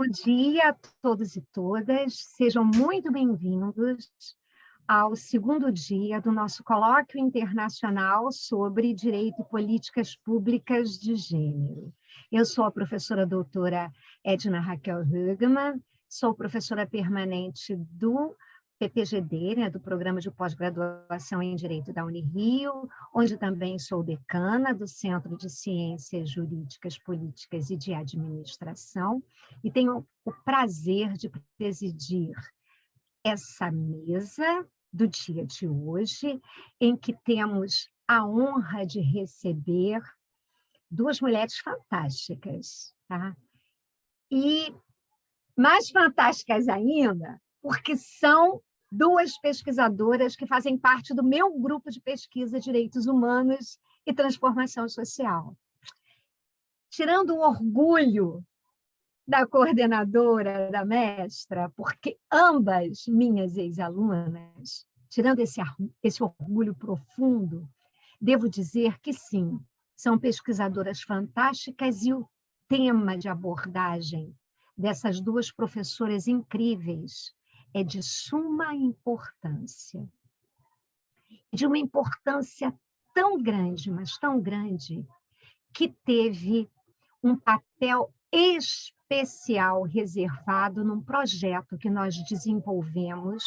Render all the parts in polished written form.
Bom dia a todos e todas, sejam muito bem-vindos ao segundo dia do nosso colóquio internacional sobre Direito e Políticas Públicas de Gênero. Eu sou a professora doutora Edna Raquel Högemann, sou professora permanente do PPGD, né, do Programa de Pós-Graduação em Direito da Unirio, onde também sou decana do Centro de Ciências Jurídicas, Políticas e de Administração, e tenho o prazer de presidir essa mesa do dia de hoje, em que temos a honra de receber duas mulheres fantásticas, tá? E mais fantásticas ainda, porque são duas pesquisadoras que fazem parte do meu grupo de pesquisa Direitos Humanos e Transformação Social. Tirando o orgulho da coordenadora, da mestra, porque ambas minhas ex-alunas, tirando esse orgulho profundo, devo dizer que sim, são pesquisadoras fantásticas e o tema de abordagem dessas duas professoras incríveis é de suma importância. De uma importância tão grande, mas tão grande, que teve um papel especial reservado num projeto que nós desenvolvemos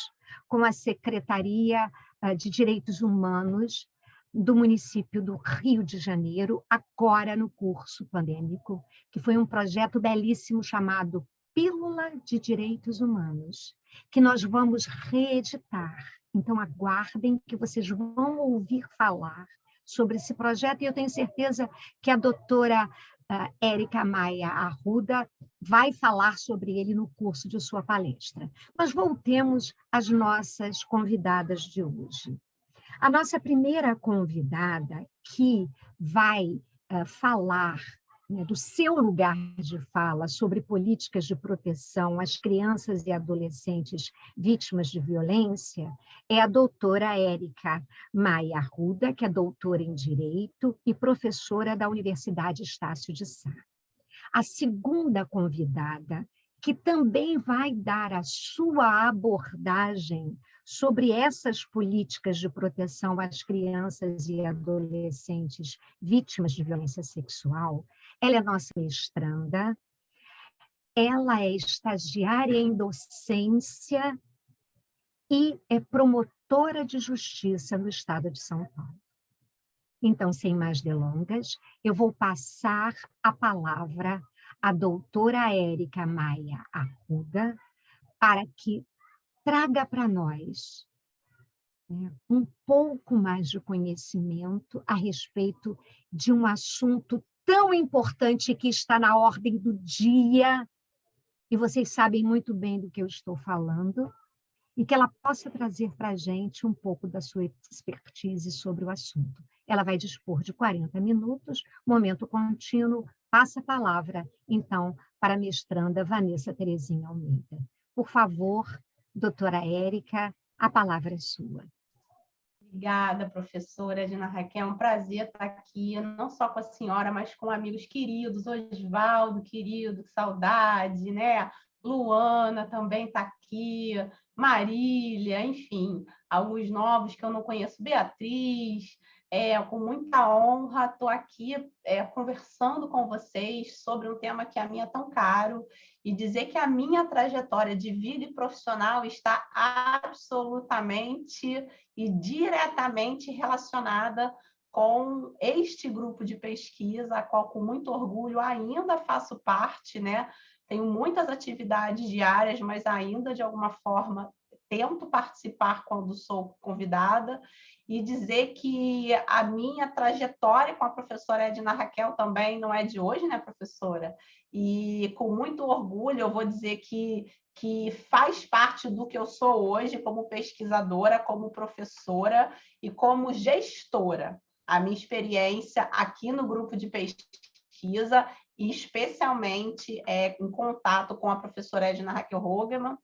com a Secretaria de Direitos Humanos do município do Rio de Janeiro, agora no curso pandêmico, que foi um projeto belíssimo chamado Pílula de Direitos Humanos, que nós vamos reeditar. Então, aguardem que vocês vão ouvir falar sobre esse projeto, e eu tenho certeza que a doutora Érica Maia Arruda vai falar sobre ele no curso de sua palestra. Mas voltemos às nossas convidadas de hoje. A nossa primeira convidada, que vai falar, né, do seu lugar de fala sobre políticas de proteção às crianças e adolescentes vítimas de violência, é a doutora Érica Maia Arruda, que é doutora em Direito e professora da Universidade Estácio de Sá. A segunda convidada, que também vai dar a sua abordagem sobre essas políticas de proteção às crianças e adolescentes vítimas de violência sexual, ela é nossa mestranda, ela é estagiária em docência e é promotora de justiça no estado de São Paulo. Então, sem mais delongas, eu vou passar a palavra à doutora Érica Maia Arruda para que traga para nós, né, um pouco mais de conhecimento a respeito de um assunto tão importante que está na ordem do dia, e vocês sabem muito bem do que eu estou falando, e que ela possa trazer para a gente um pouco da sua expertise sobre o assunto. Ela vai dispor de 40 minutos, momento contínuo. Passa a palavra, então, para a mestranda Vanessa Terezinha Almeida. Por favor, doutora Érica, a palavra é sua. Obrigada, professora Edna Raquel. É um prazer estar aqui, não só com a senhora, mas com amigos queridos. Osvaldo, querido, que saudade, né? Luana também está aqui, Marília, enfim, alguns novos que eu não conheço, Beatriz. Com muita honra, estou aqui conversando com vocês sobre um tema que a mim é tão caro, e dizer que a minha trajetória de vida e profissional está absolutamente e diretamente relacionada com este grupo de pesquisa, a qual, com muito orgulho, ainda faço parte, né? Tenho muitas atividades diárias, mas ainda, de alguma forma, tento participar quando sou convidada, e dizer que a minha trajetória com a professora Edna Raquel também não é de hoje, né, professora? E, com muito orgulho, eu vou dizer que faz parte do que eu sou hoje como pesquisadora, como professora e como gestora. A minha experiência aqui no grupo de pesquisa, e especialmente em contato com a professora Edna Raquel Högemann,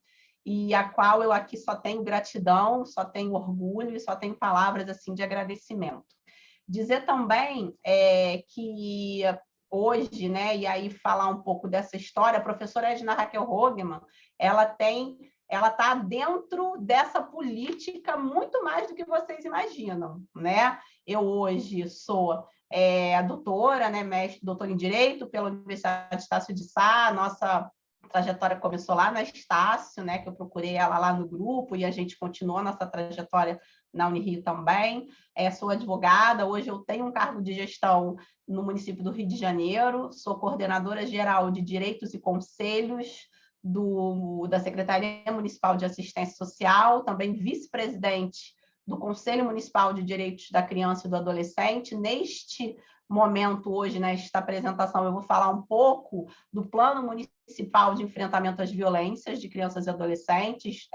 e a qual eu aqui só tenho gratidão, só tenho orgulho e só tenho palavras assim de agradecimento. Dizer também que hoje, né, e aí falar um pouco dessa história, a professora Edna Raquel Hogmann, ela está dentro dessa política muito mais do que vocês imaginam, né? Eu hoje sou doutora, né, doutora em Direito pela Universidade de Estácio de Sá. Nossa trajetória começou lá na Estácio, né, que eu procurei ela lá no grupo, e a gente continuou nossa trajetória na Unirio também. Sou advogada, hoje eu tenho um cargo de gestão no município do Rio de Janeiro, sou coordenadora geral de Direitos e Conselhos da Secretaria Municipal de Assistência Social, também vice-presidente do Conselho Municipal de Direitos da Criança e do Adolescente. Neste momento, hoje, nesta apresentação, eu vou falar um pouco do Plano Municipal de Enfrentamento às Violências de Crianças e Adolescentes,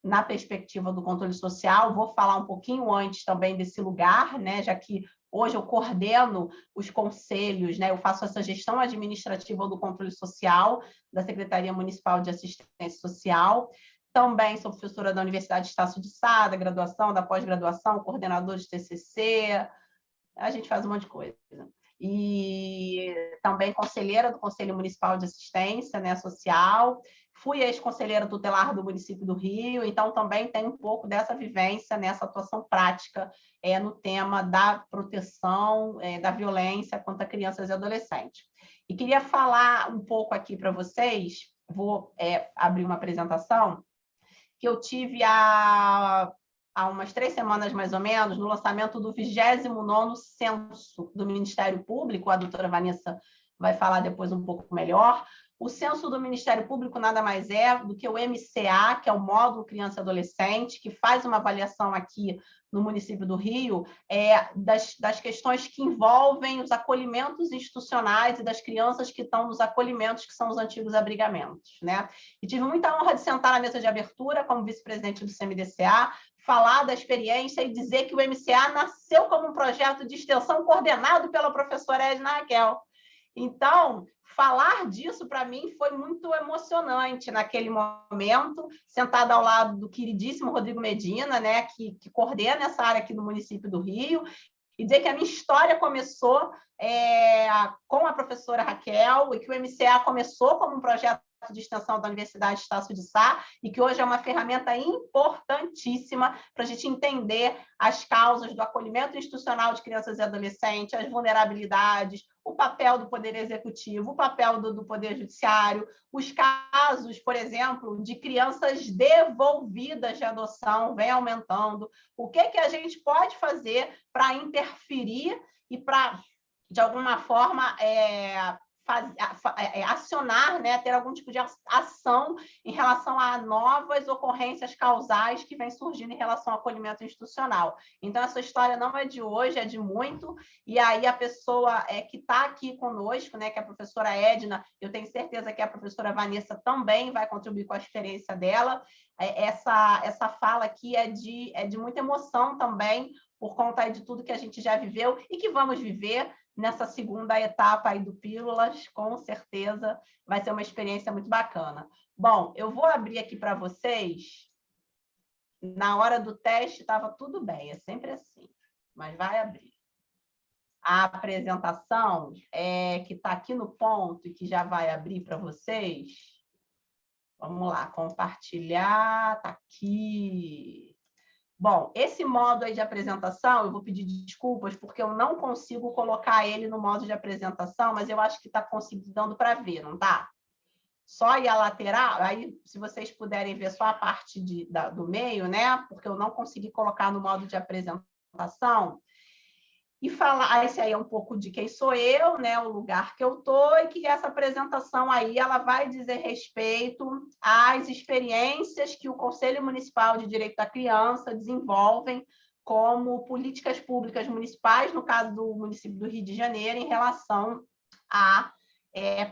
na perspectiva do controle social. Vou falar um pouquinho antes também desse lugar, né, já que hoje eu coordeno os conselhos, né, eu faço essa gestão administrativa do controle social da Secretaria Municipal de Assistência Social. Também sou professora da Universidade de Estácio de Sá, da graduação, da pós-graduação, coordenadora de TCC, a gente faz um monte de coisa. E também conselheira do Conselho Municipal de Assistência, né, Social. Fui ex-conselheira tutelar do município do Rio, então também tenho um pouco dessa vivência, nessa atuação prática no tema da proteção da violência contra crianças e adolescentes. E queria falar um pouco aqui para vocês, vou abrir uma apresentação, que eu tive há umas 3 semanas, mais ou menos, no lançamento do 29º Censo do Ministério Público. A doutora Vanessa vai falar depois um pouco melhor. O censo do Ministério Público nada mais é do que o MCA, que é o Módulo Criança e Adolescente, que faz uma avaliação aqui no município do Rio das questões que envolvem os acolhimentos institucionais e das crianças que estão nos acolhimentos, que são os antigos abrigamentos, né? E tive muita honra de sentar na mesa de abertura como vice-presidente do CMDCA, falar da experiência e dizer que o MCA nasceu como um projeto de extensão coordenado pela professora Edna Raquel. Então, falar disso, para mim, foi muito emocionante naquele momento, sentada ao lado do queridíssimo Rodrigo Medina, né, que coordena essa área aqui no município do Rio, e dizer que a minha história começou com a professora Raquel, e que o MCA começou como um projeto de extensão da Universidade de Estácio de Sá, e que hoje é uma ferramenta importantíssima para a gente entender as causas do acolhimento institucional de crianças e adolescentes, as vulnerabilidades, o papel do Poder Executivo, o papel do Poder Judiciário, os casos, por exemplo, de crianças devolvidas de adoção vem aumentando. O que a gente pode fazer para interferir e para, de alguma forma, acionar, né, ter algum tipo de ação em relação a novas ocorrências causais que vêm surgindo em relação ao acolhimento institucional. Então, essa história não é de hoje, é de muito, e aí a pessoa que está aqui conosco, né, que é a professora Edna, eu tenho certeza que a professora Vanessa também vai contribuir com a experiência dela. Essa fala aqui é de muita emoção também, por conta de tudo que a gente já viveu e que vamos viver nessa segunda etapa aí do Pílulas. Com certeza vai ser uma experiência muito bacana. Bom, eu vou abrir aqui para vocês. Na hora do teste estava tudo bem, é sempre assim, mas vai abrir. A apresentação que está aqui no ponto e que já vai abrir para vocês. Vamos lá, compartilhar, está aqui. Bom, esse modo aí de apresentação, eu vou pedir desculpas, porque eu não consigo colocar ele no modo de apresentação, mas eu acho que está dando para ver, não tá? Só ir a lateral, aí se vocês puderem ver só a parte do meio, né? Porque eu não consegui colocar no modo de apresentação. E falar, esse aí é um pouco de quem sou eu, né, o lugar que eu estou, e que essa apresentação aí ela vai dizer respeito às experiências que o Conselho Municipal de Direito da Criança desenvolvem como políticas públicas municipais, no caso do município do Rio de Janeiro, em relação à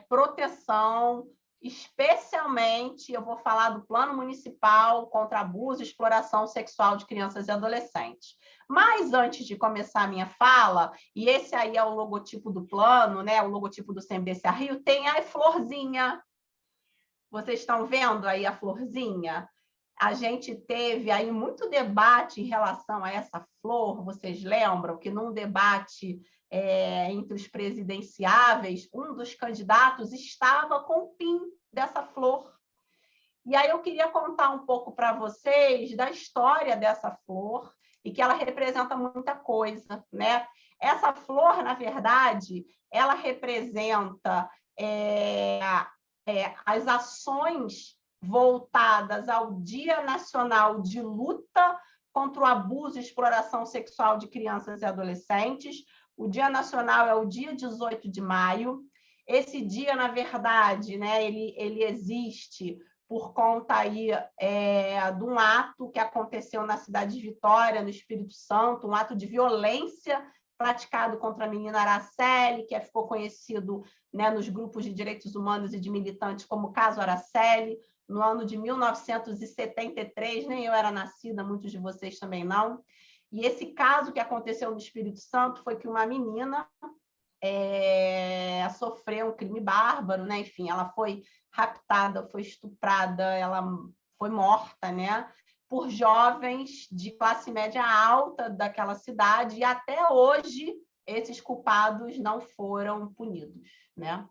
proteção, especialmente, eu vou falar do Plano Municipal contra Abuso e Exploração Sexual de Crianças e Adolescentes. Mas, antes de começar a minha fala, e esse aí é o logotipo do plano, né, o logotipo do CMDCA Rio, tem a florzinha. Vocês estão vendo aí a florzinha? A gente teve aí muito debate em relação a essa flor, vocês lembram que num debate entre os presidenciáveis, um dos candidatos estava com o PIN dessa flor. E aí eu queria contar um pouco para vocês da história dessa flor e que ela representa muita coisa, né? Essa flor, na verdade, ela representa as ações voltadas ao Dia Nacional de Luta contra o Abuso e Exploração Sexual de Crianças e Adolescentes. O Dia Nacional é o dia 18 de maio. Esse dia, na verdade, né, ele existe por conta aí, de um ato que aconteceu na cidade de Vitória, no Espírito Santo, um ato de violência praticado contra a menina Araceli, que ficou conhecido, né, nos grupos de direitos humanos e de militantes como Caso Araceli, no ano de 1973, nem eu era nascida, muitos de vocês também não. E esse caso que aconteceu no Espírito Santo foi que uma menina sofreu um crime bárbaro, né? Enfim, ela foi raptada, foi estuprada, ela foi morta, né? Por jovens de classe média alta daquela cidade, e até hoje esses culpados não foram punidos, né?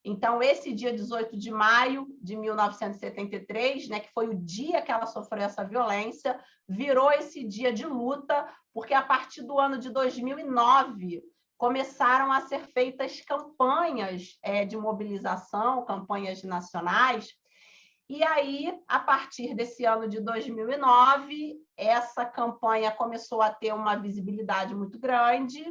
Então, esse dia 18 de maio de 1973, né, que foi o dia que ela sofreu essa violência, virou esse dia de luta, porque a partir do ano de 2009 começaram a ser feitas campanhas de mobilização, campanhas nacionais. E aí, a partir desse ano de 2009, essa campanha começou a ter uma visibilidade muito grande,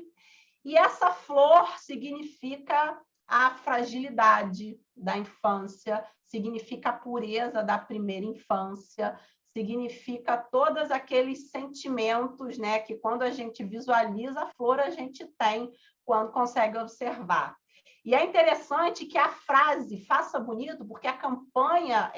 e essa flor significa a fragilidade da infância, significa a pureza da primeira infância, significa todos aqueles sentimentos, né, que quando a gente visualiza a flor, a gente tem quando consegue observar. E é interessante que a frase "faça bonito", porque a campanha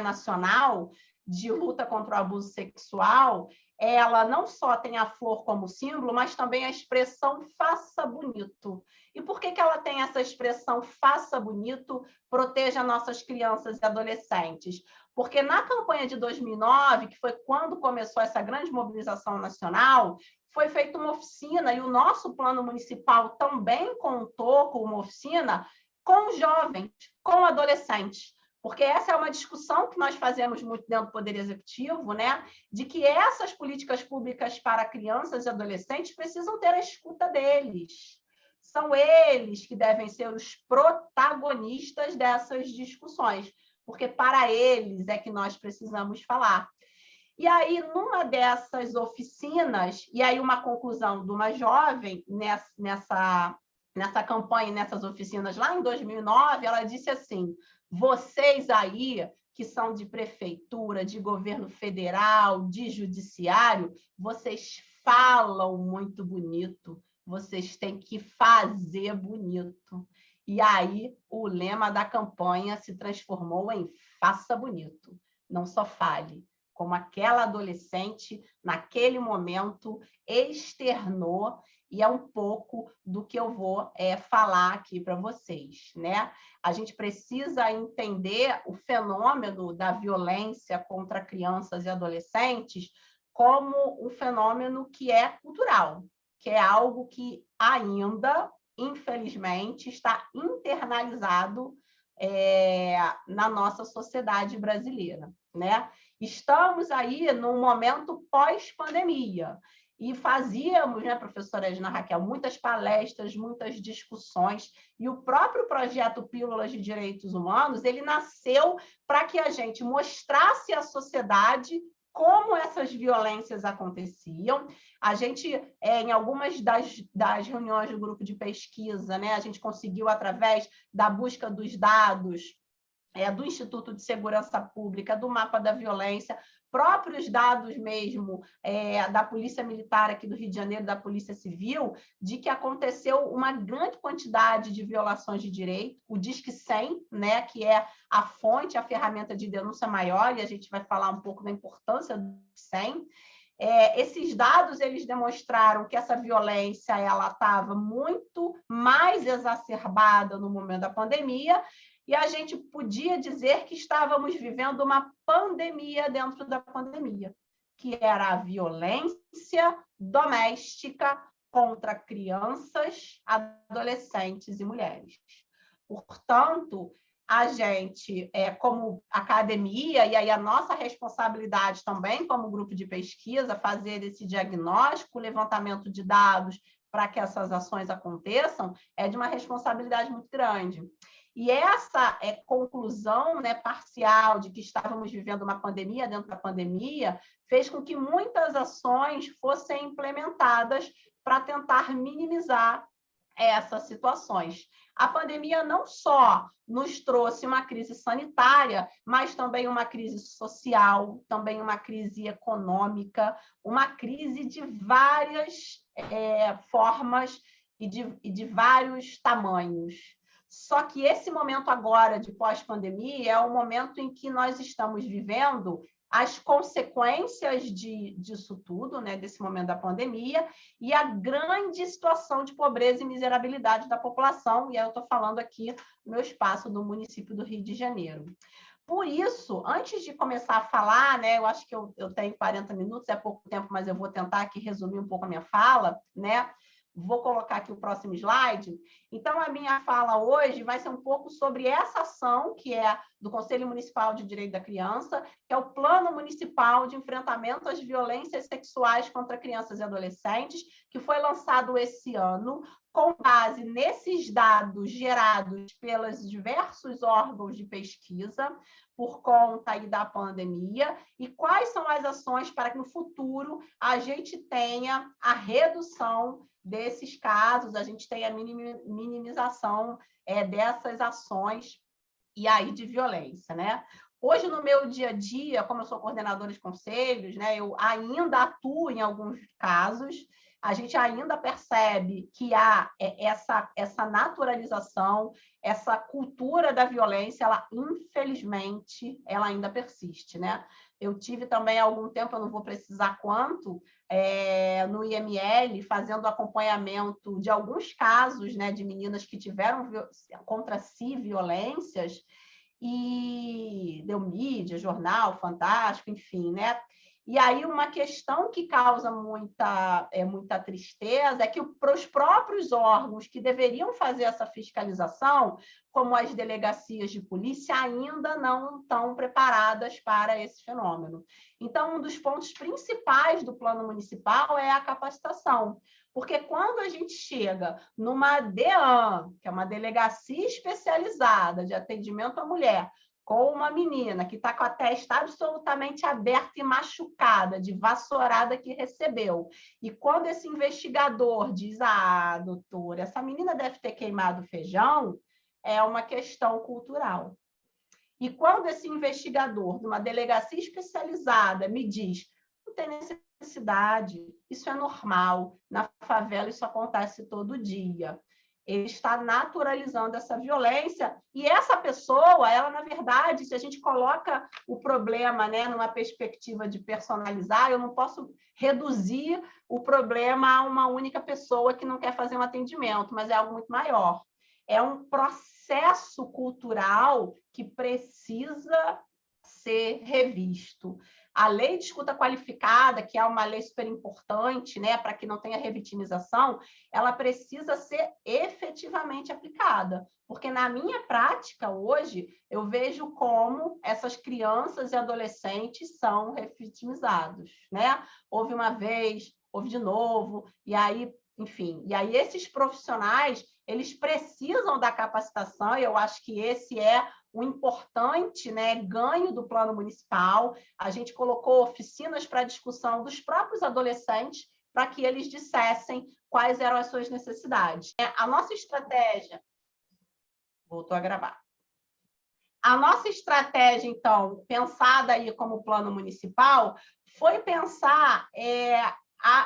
nacional de luta contra o abuso sexual, ela não só tem a flor como símbolo, mas também a expressão "faça bonito". E por que ela tem essa expressão "faça bonito", proteja nossas crianças e adolescentes? Porque na campanha de 2009, que foi quando começou essa grande mobilização nacional, foi feita uma oficina, e o nosso plano municipal também contou com uma oficina com jovens, com adolescentes. Porque essa é uma discussão que nós fazemos muito dentro do Poder Executivo, né? De que essas políticas públicas para crianças e adolescentes precisam ter a escuta deles. São eles que devem ser os protagonistas dessas discussões, porque para eles é que nós precisamos falar. E aí, numa dessas oficinas, e aí uma conclusão de uma jovem nessa campanha, nessas oficinas lá em 2009, ela disse assim: vocês aí, que são de prefeitura, de governo federal, de judiciário, vocês falam muito bonito, vocês têm que fazer bonito. E aí o lema da campanha se transformou em "faça bonito", não só fale, como aquela adolescente, naquele momento, externou, e é um pouco do que eu vou falar aqui para vocês, né? A gente precisa entender o fenômeno da violência contra crianças e adolescentes como um fenômeno que é cultural, que é algo que ainda, infelizmente, está internalizado na nossa sociedade brasileira, né? Estamos aí num momento pós-pandemia e fazíamos, né, professora Edna Raquel, muitas palestras, muitas discussões, e o próprio projeto Pílulas de Direitos Humanos, ele nasceu para que a gente mostrasse à sociedade como essas violências aconteciam. A gente, em algumas das reuniões do grupo de pesquisa, né, a gente conseguiu, através da busca dos dados do Instituto de Segurança Pública, do Mapa da Violência, próprios dados mesmo da Polícia Militar aqui do Rio de Janeiro, da Polícia Civil, de que aconteceu uma grande quantidade de violações de direito, o Disque 100, né, que é a fonte, a ferramenta de denúncia maior, e a gente vai falar um pouco da importância do Disque 100. Esses dados, eles demonstraram que essa violência ela estava muito mais exacerbada no momento da pandemia, e a gente podia dizer que estávamos vivendo uma pandemia dentro da pandemia, que era a violência doméstica contra crianças, adolescentes e mulheres. Portanto, a gente, como academia, e aí a nossa responsabilidade também como grupo de pesquisa, fazer esse diagnóstico, levantamento de dados para que essas ações aconteçam, é de uma responsabilidade muito grande. E essa conclusão, né, parcial de que estávamos vivendo uma pandemia dentro da pandemia fez com que muitas ações fossem implementadas para tentar minimizar essas situações. A pandemia não só nos trouxe uma crise sanitária, mas também uma crise social, também uma crise econômica, uma crise de várias formas e de vários tamanhos. Só que esse momento agora de pós-pandemia é o momento em que nós estamos vivendo as consequências disso tudo, né, desse momento da pandemia, e a grande situação de pobreza e miserabilidade da população, e aí eu estou falando aqui no meu espaço do município do Rio de Janeiro. Por isso, antes de começar a falar, né, eu acho que eu tenho 40 minutos, é pouco tempo, mas eu vou tentar aqui resumir um pouco a minha fala, né? Vou colocar aqui o próximo slide. Então, a minha fala hoje vai ser um pouco sobre essa ação, que é do Conselho Municipal de Direito da Criança, que é o Plano Municipal de Enfrentamento às Violências Sexuais contra Crianças e Adolescentes, que foi lançado esse ano, com base nesses dados gerados pelos diversos órgãos de pesquisa, por conta aí da pandemia, e quais são as ações para que no futuro a gente tenha a redução desses casos, a gente tenha a minimização dessas ações e aí de violência, né? Hoje, no meu dia a dia, como eu sou coordenadora de conselhos, né, eu ainda atuo em alguns casos, a gente ainda percebe que há essa naturalização, essa cultura da violência, ela, infelizmente, ela ainda persiste, né? Eu tive também há algum tempo, eu não vou precisar quanto, no IML, fazendo acompanhamento de alguns casos, né, de meninas que tiveram contra si violências, e deu mídia, jornal, Fantástico, enfim, né? E aí uma questão que causa muita tristeza é que para os próprios órgãos que deveriam fazer essa fiscalização, como as delegacias de polícia, ainda não estão preparadas para esse fenômeno. Então, um dos pontos principais do plano municipal é a capacitação. Porque quando a gente chega numa DEAN, que é uma delegacia especializada de atendimento à mulher, com uma menina que está com a testa absolutamente aberta e machucada, de vassourada que recebeu, e quando esse investigador diz, doutora, essa menina deve ter queimado feijão, é uma questão cultural. E quando esse investigador de uma delegacia especializada me diz, não tem necessidade, isso é normal, na favela isso acontece todo dia. Ele está naturalizando essa violência, e essa pessoa, ela, na verdade, se a gente coloca o problema, né, numa perspectiva de personalizar, eu não posso reduzir o problema a uma única pessoa que não quer fazer um atendimento, mas é algo muito maior. É um processo cultural que precisa ser revisto. A lei de escuta qualificada, que é uma lei super importante, né, para que não tenha revitimização, ela precisa ser efetivamente aplicada, porque na minha prática hoje eu vejo como essas crianças e adolescentes são revitimizados, né? Houve uma vez, houve de novo, e aí, enfim, e aí esses profissionais, eles precisam da capacitação, e eu acho que esse é o importante, né, ganho do plano municipal. A gente colocou oficinas para discussão dos próprios adolescentes para que eles dissessem quais eram as suas necessidades. A nossa estratégia... Voltou a gravar. A nossa estratégia, então, pensada aí como plano municipal, foi pensar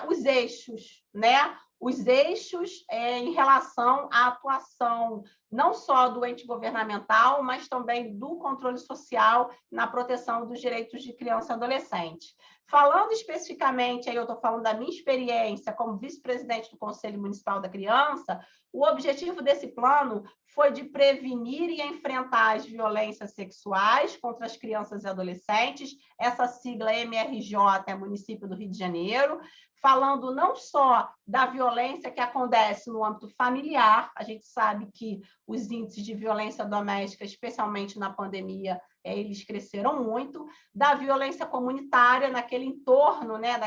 os eixos, né? Os eixos em relação à atuação não só do ente governamental, mas também do controle social na proteção dos direitos de criança e adolescente. Falando especificamente, aí eu estou falando da minha experiência como vice-presidente do Conselho Municipal da Criança, O objetivo desse plano foi de prevenir e enfrentar as violências sexuais contra as crianças e adolescentes, essa sigla MRJ é município do Rio de Janeiro, falando não só da violência que acontece no âmbito familiar, a gente sabe que os índices de violência doméstica, especialmente na pandemia, eles cresceram muito, da violência comunitária naquele entorno, né,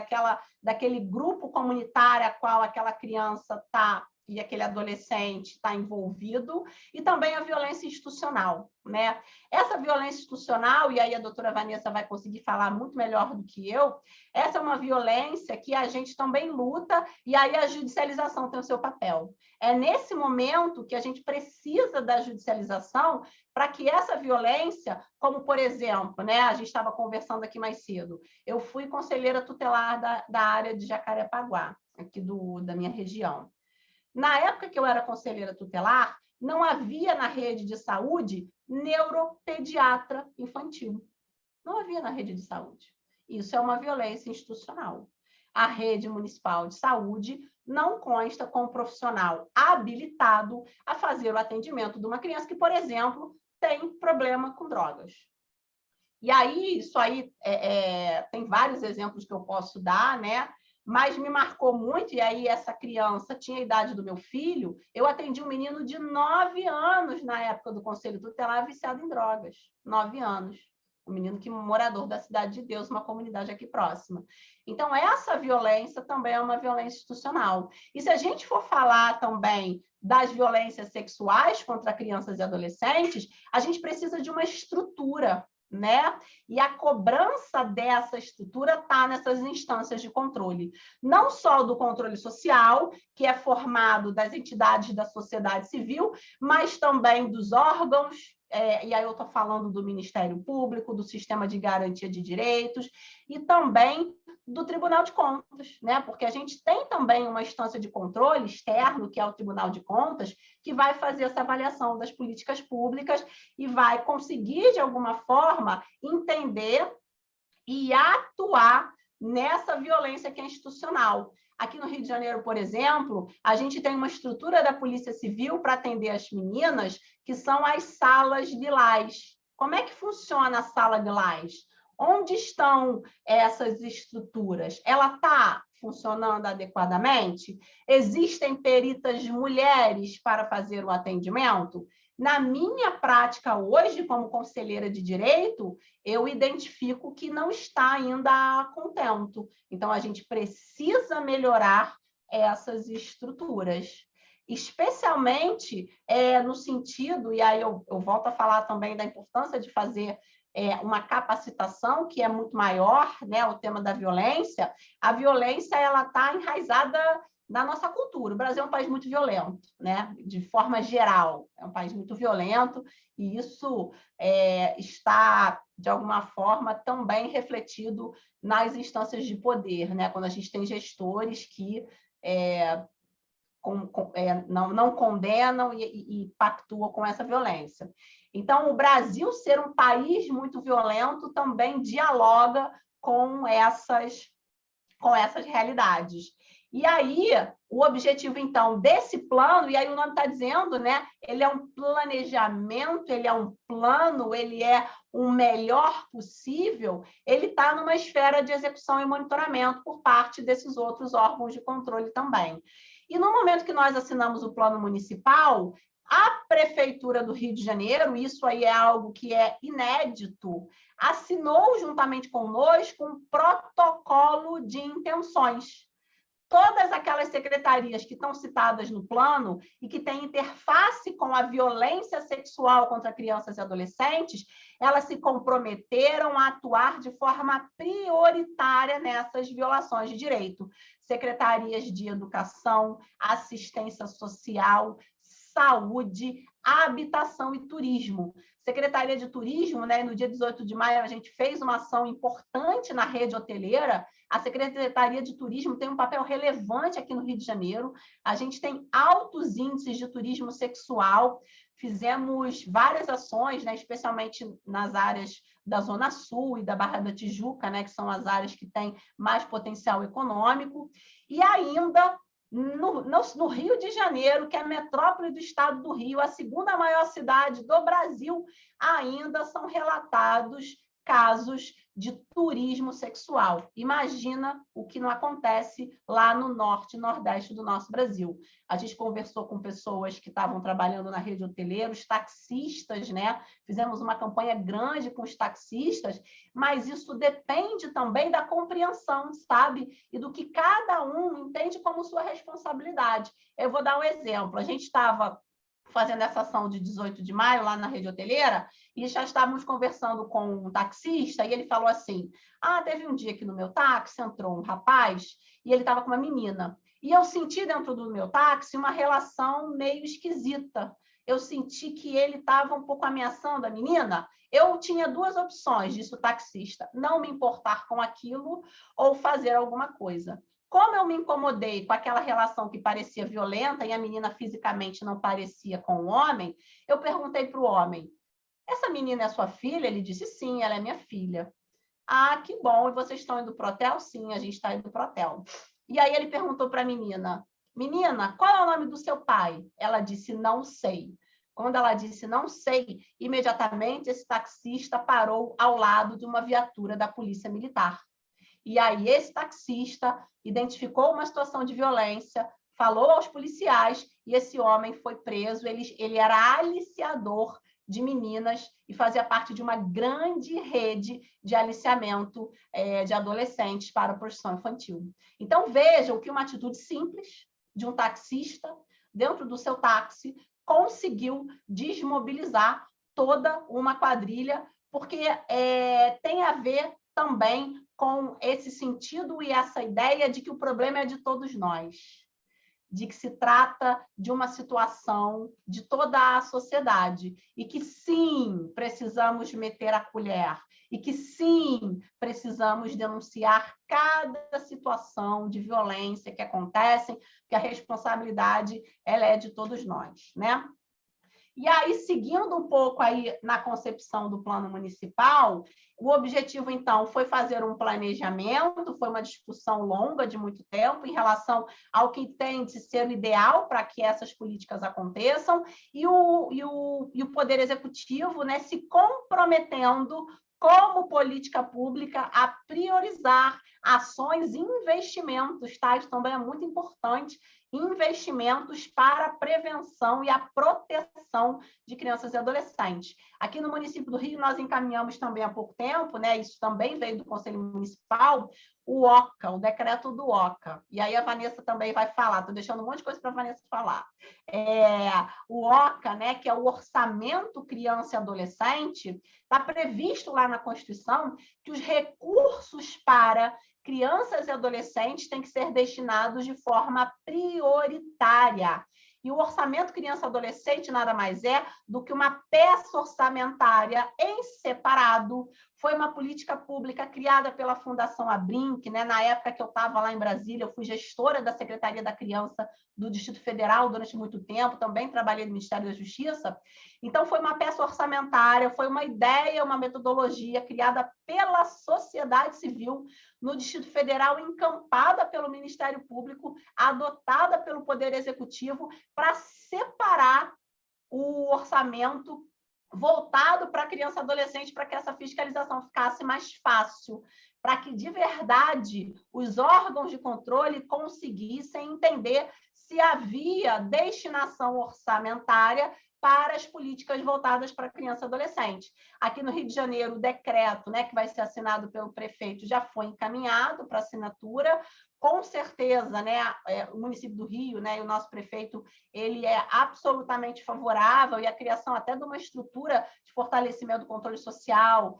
daquele grupo comunitário a qual aquela criança está e aquele adolescente está envolvido, e também a violência institucional, né? Essa violência institucional, e aí a doutora Vanessa vai conseguir falar muito melhor do que eu, essa é uma violência que a gente também luta, e aí a judicialização tem o seu papel. É nesse momento que a gente precisa da judicialização para que essa violência, como, por exemplo, né, a gente estava conversando aqui mais cedo, eu fui conselheira tutelar da área de Jacarepaguá, aqui da minha região. Na época que eu era conselheira tutelar, não havia na rede de saúde neuropediatra infantil. Não havia na rede de saúde. Isso é uma violência institucional. A rede municipal de saúde não consta com um profissional habilitado a fazer o atendimento de uma criança que, por exemplo, tem problema com drogas. E aí, isso aí tem vários exemplos que eu posso dar, né? Mas me marcou muito, e aí essa criança tinha a idade do meu filho, eu atendi um menino de 9 anos na época do Conselho Tutelar viciado em drogas, 9 anos. Um menino que morador da Cidade de Deus, uma comunidade aqui próxima. Então, essa violência também é uma violência institucional. E se a gente for falar também das violências sexuais contra crianças e adolescentes, a gente precisa de uma estrutura, né? E a cobrança dessa estrutura está nessas instâncias de controle. Não só do controle social, que é formado das entidades da sociedade civil, mas também dos órgãos, e aí eu estou falando do Ministério Público, do Sistema de Garantia de Direitos, e também do Tribunal de Contas, né? Porque a gente tem também uma instância de controle externo, que é o Tribunal de Contas, que vai fazer essa avaliação das políticas públicas e vai conseguir, de alguma forma, entender e atuar nessa violência que é institucional. Aqui no Rio de Janeiro, por exemplo, a gente tem uma estrutura da Polícia Civil para atender as meninas, que são as salas lilás. Como é que funciona a sala lilás? Onde estão essas estruturas? Ela está funcionando adequadamente? Existem peritas mulheres para fazer o atendimento? Na minha prática hoje, como conselheira de direito, eu identifico que não está ainda a contento. Então, a gente precisa melhorar essas estruturas, especialmente no sentido, e aí eu volto a falar também da importância de fazer uma capacitação que é muito maior, né? O tema da violência. A violência ela está enraizada na nossa cultura. O Brasil é um país muito violento, né? De forma geral, é um país muito violento, e isso está, de alguma forma, também refletido nas instâncias de poder, né? Quando a gente tem gestores que não condenam e pactuam com essa violência. Então, o Brasil ser um país muito violento também dialoga com essas realidades. E aí, o objetivo, então, desse plano, e aí o nome está dizendo, né? Ele é um planejamento, ele é um plano, ele é o melhor possível, ele está numa esfera de execução e monitoramento por parte desses outros órgãos de controle também. E no momento que nós assinamos o plano municipal, a Prefeitura do Rio de Janeiro, isso aí é algo que é inédito, assinou juntamente conosco um protocolo de intenções. Todas aquelas secretarias que estão citadas no plano e que têm interface com a violência sexual contra crianças e adolescentes, elas se comprometeram a atuar de forma prioritária nessas violações de direito. Secretarias de Educação, Assistência Social, Saúde, Habitação e Turismo. Secretaria de Turismo, né, no dia 18 de maio, a gente fez uma ação importante na rede hoteleira. A Secretaria de Turismo tem um papel relevante aqui no Rio de Janeiro. A gente tem altos índices de turismo sexual. Fizemos várias ações, né, especialmente nas áreas da Zona Sul e da Barra da Tijuca, né, que são as áreas que têm mais potencial econômico. E ainda, no Rio de Janeiro, que é a metrópole do estado do Rio, a segunda maior cidade do Brasil, ainda são relatados casos de turismo sexual. Imagina o que não acontece lá no norte e nordeste do nosso Brasil. A gente conversou com pessoas que estavam trabalhando na rede hoteleira, os taxistas, né? Fizemos uma campanha grande com os taxistas, mas isso depende também da compreensão, sabe? E do que cada um entende como sua responsabilidade. Eu vou dar um exemplo. A gente estava fazendo essa ação de 18 de maio lá na rede hoteleira, e já estávamos conversando com um taxista, e ele falou assim, teve um dia que no meu táxi entrou um rapaz, e ele estava com uma menina, e eu senti dentro do meu táxi uma relação meio esquisita. Eu senti que ele estava um pouco ameaçando a menina. Eu tinha duas opções, disse o taxista, não me importar com aquilo ou fazer alguma coisa. Como eu me incomodei com aquela relação que parecia violenta e a menina fisicamente não parecia com o homem, eu perguntei para o homem, essa menina é sua filha? Ele disse, sim, ela é minha filha. Ah, que bom, e vocês estão indo para o hotel? Sim, a gente está indo para o hotel. E aí ele perguntou para a menina, menina, qual é o nome do seu pai? Ela disse, não sei. Quando ela disse, não sei, imediatamente esse taxista parou ao lado de uma viatura da polícia militar. E aí esse taxista identificou uma situação de violência, falou aos policiais e esse homem foi preso. Ele era aliciador de meninas e fazia parte de uma grande rede de aliciamento de adolescentes para a prostituição infantil. Então, vejam que uma atitude simples de um taxista dentro do seu táxi conseguiu desmobilizar toda uma quadrilha, porque tem a ver também com esse sentido e essa ideia de que o problema é de todos nós, de que se trata de uma situação de toda a sociedade e que, sim, precisamos meter a colher e que, sim, precisamos denunciar cada situação de violência que acontece, que a responsabilidade ela é de todos nós, né? E aí, seguindo um pouco aí na concepção do plano municipal, o objetivo, então, foi fazer um planejamento, foi uma discussão longa de muito tempo em relação ao que tem de ser o ideal para que essas políticas aconteçam, e o Poder Executivo, né, se comprometendo como política pública a priorizar ações e investimentos, tá? Isso também é muito importante, investimentos para a prevenção e a proteção de crianças e adolescentes. Aqui no município do Rio, nós encaminhamos também há pouco tempo, né, isso também veio do Conselho Municipal, o OCA, o decreto do OCA. E aí a Vanessa também vai falar, estou deixando um monte de coisa para a Vanessa falar. O OCA, né, que é o Orçamento Criança e Adolescente, está previsto lá na Constituição que os recursos para crianças e adolescentes têm que ser destinados de forma prioritária. E o orçamento criança-adolescente nada mais é do que uma peça orçamentária em separado. Foi uma política pública criada pela Fundação Abrinq, né? Na época que eu estava lá em Brasília, eu fui gestora da Secretaria da Criança do Distrito Federal durante muito tempo, também trabalhei no Ministério da Justiça. Então, foi uma peça orçamentária, foi uma ideia, uma metodologia criada pela sociedade civil no Distrito Federal, encampada pelo Ministério Público, adotada pelo Poder Executivo, para separar o orçamento voltado para criança e adolescente, para que essa fiscalização ficasse mais fácil, para que, de verdade, os órgãos de controle conseguissem entender se havia destinação orçamentária para as políticas voltadas para criança e adolescente. Aqui no Rio de Janeiro, o decreto, né, que vai ser assinado pelo prefeito, já foi encaminhado para assinatura. Com certeza, né, o município do Rio, né, e o nosso prefeito, ele é absolutamente favorável, e a criação até de uma estrutura de fortalecimento do controle social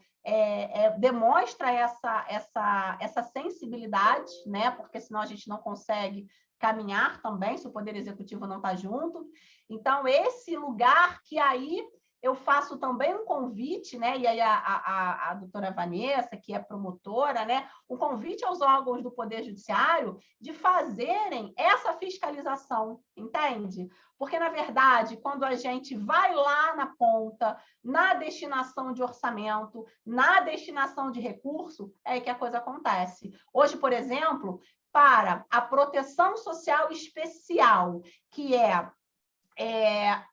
demonstra essa sensibilidade, né, porque senão a gente não consegue caminhar também, se o Poder Executivo não está junto. Então, esse lugar que aí eu faço também um convite, né? E aí a doutora Vanessa, que é promotora, né? Um convite aos órgãos do Poder Judiciário de fazerem essa fiscalização, entende? Porque, na verdade, quando a gente vai lá na ponta, na destinação de orçamento, na destinação de recurso, é que a coisa acontece. Hoje, por exemplo, para a proteção social especial, que é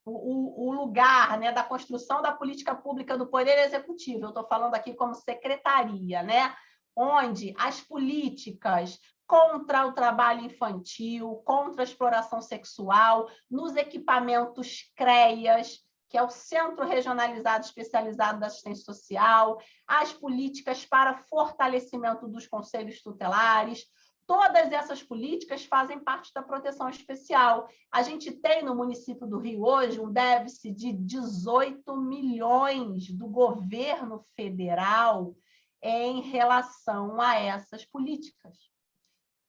o lugar, né, da construção da política pública do Poder Executivo, eu estou falando aqui como secretaria, né, onde as políticas contra o trabalho infantil, contra a exploração sexual, nos equipamentos CREAS, que é o Centro Regionalizado Especializado da Assistência Social, as políticas para fortalecimento dos conselhos tutelares. Todas essas políticas fazem parte da proteção especial. A gente tem no município do Rio hoje um déficit de 18 milhões do governo federal em relação a essas políticas.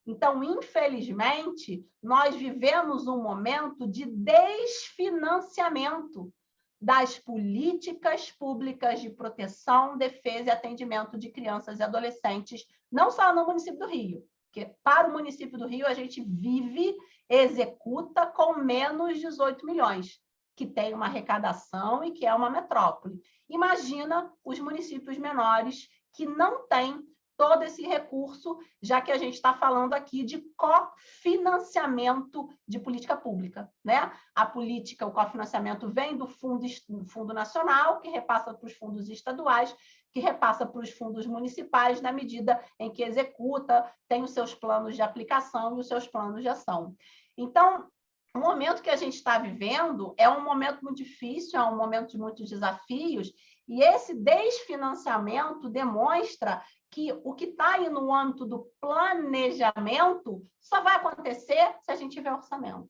Então, infelizmente, nós vivemos um momento de desfinanciamento das políticas públicas de proteção, defesa e atendimento de crianças e adolescentes, não só no município do Rio, porque para o município do Rio a gente vive, executa com menos 18 milhões, que tem uma arrecadação e que é uma metrópole. Imagina os municípios menores que não têm todo esse recurso, já que a gente está falando aqui de cofinanciamento de política pública, né? A política, o cofinanciamento vem do Fundo Nacional, que repassa para os fundos estaduais, que repassa para os fundos municipais, na medida em que executa, tem os seus planos de aplicação e os seus planos de ação. Então, o momento que a gente está vivendo é um momento muito difícil, é um momento de muitos desafios, e esse desfinanciamento demonstra que o que está aí no âmbito do planejamento só vai acontecer se a gente tiver orçamento.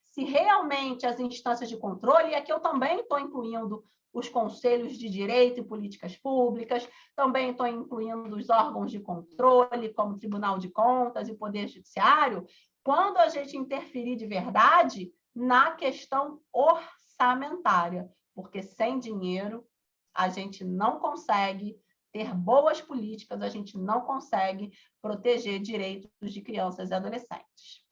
Se realmente as instâncias de controle, e aqui eu também estou incluindo os conselhos de direito e políticas públicas, também estou incluindo os órgãos de controle, como o Tribunal de Contas e o Poder Judiciário, quando a gente interferir de verdade na questão orçamentária, porque sem dinheiro a gente não consegue ter boas políticas, a gente não consegue proteger direitos de crianças e adolescentes.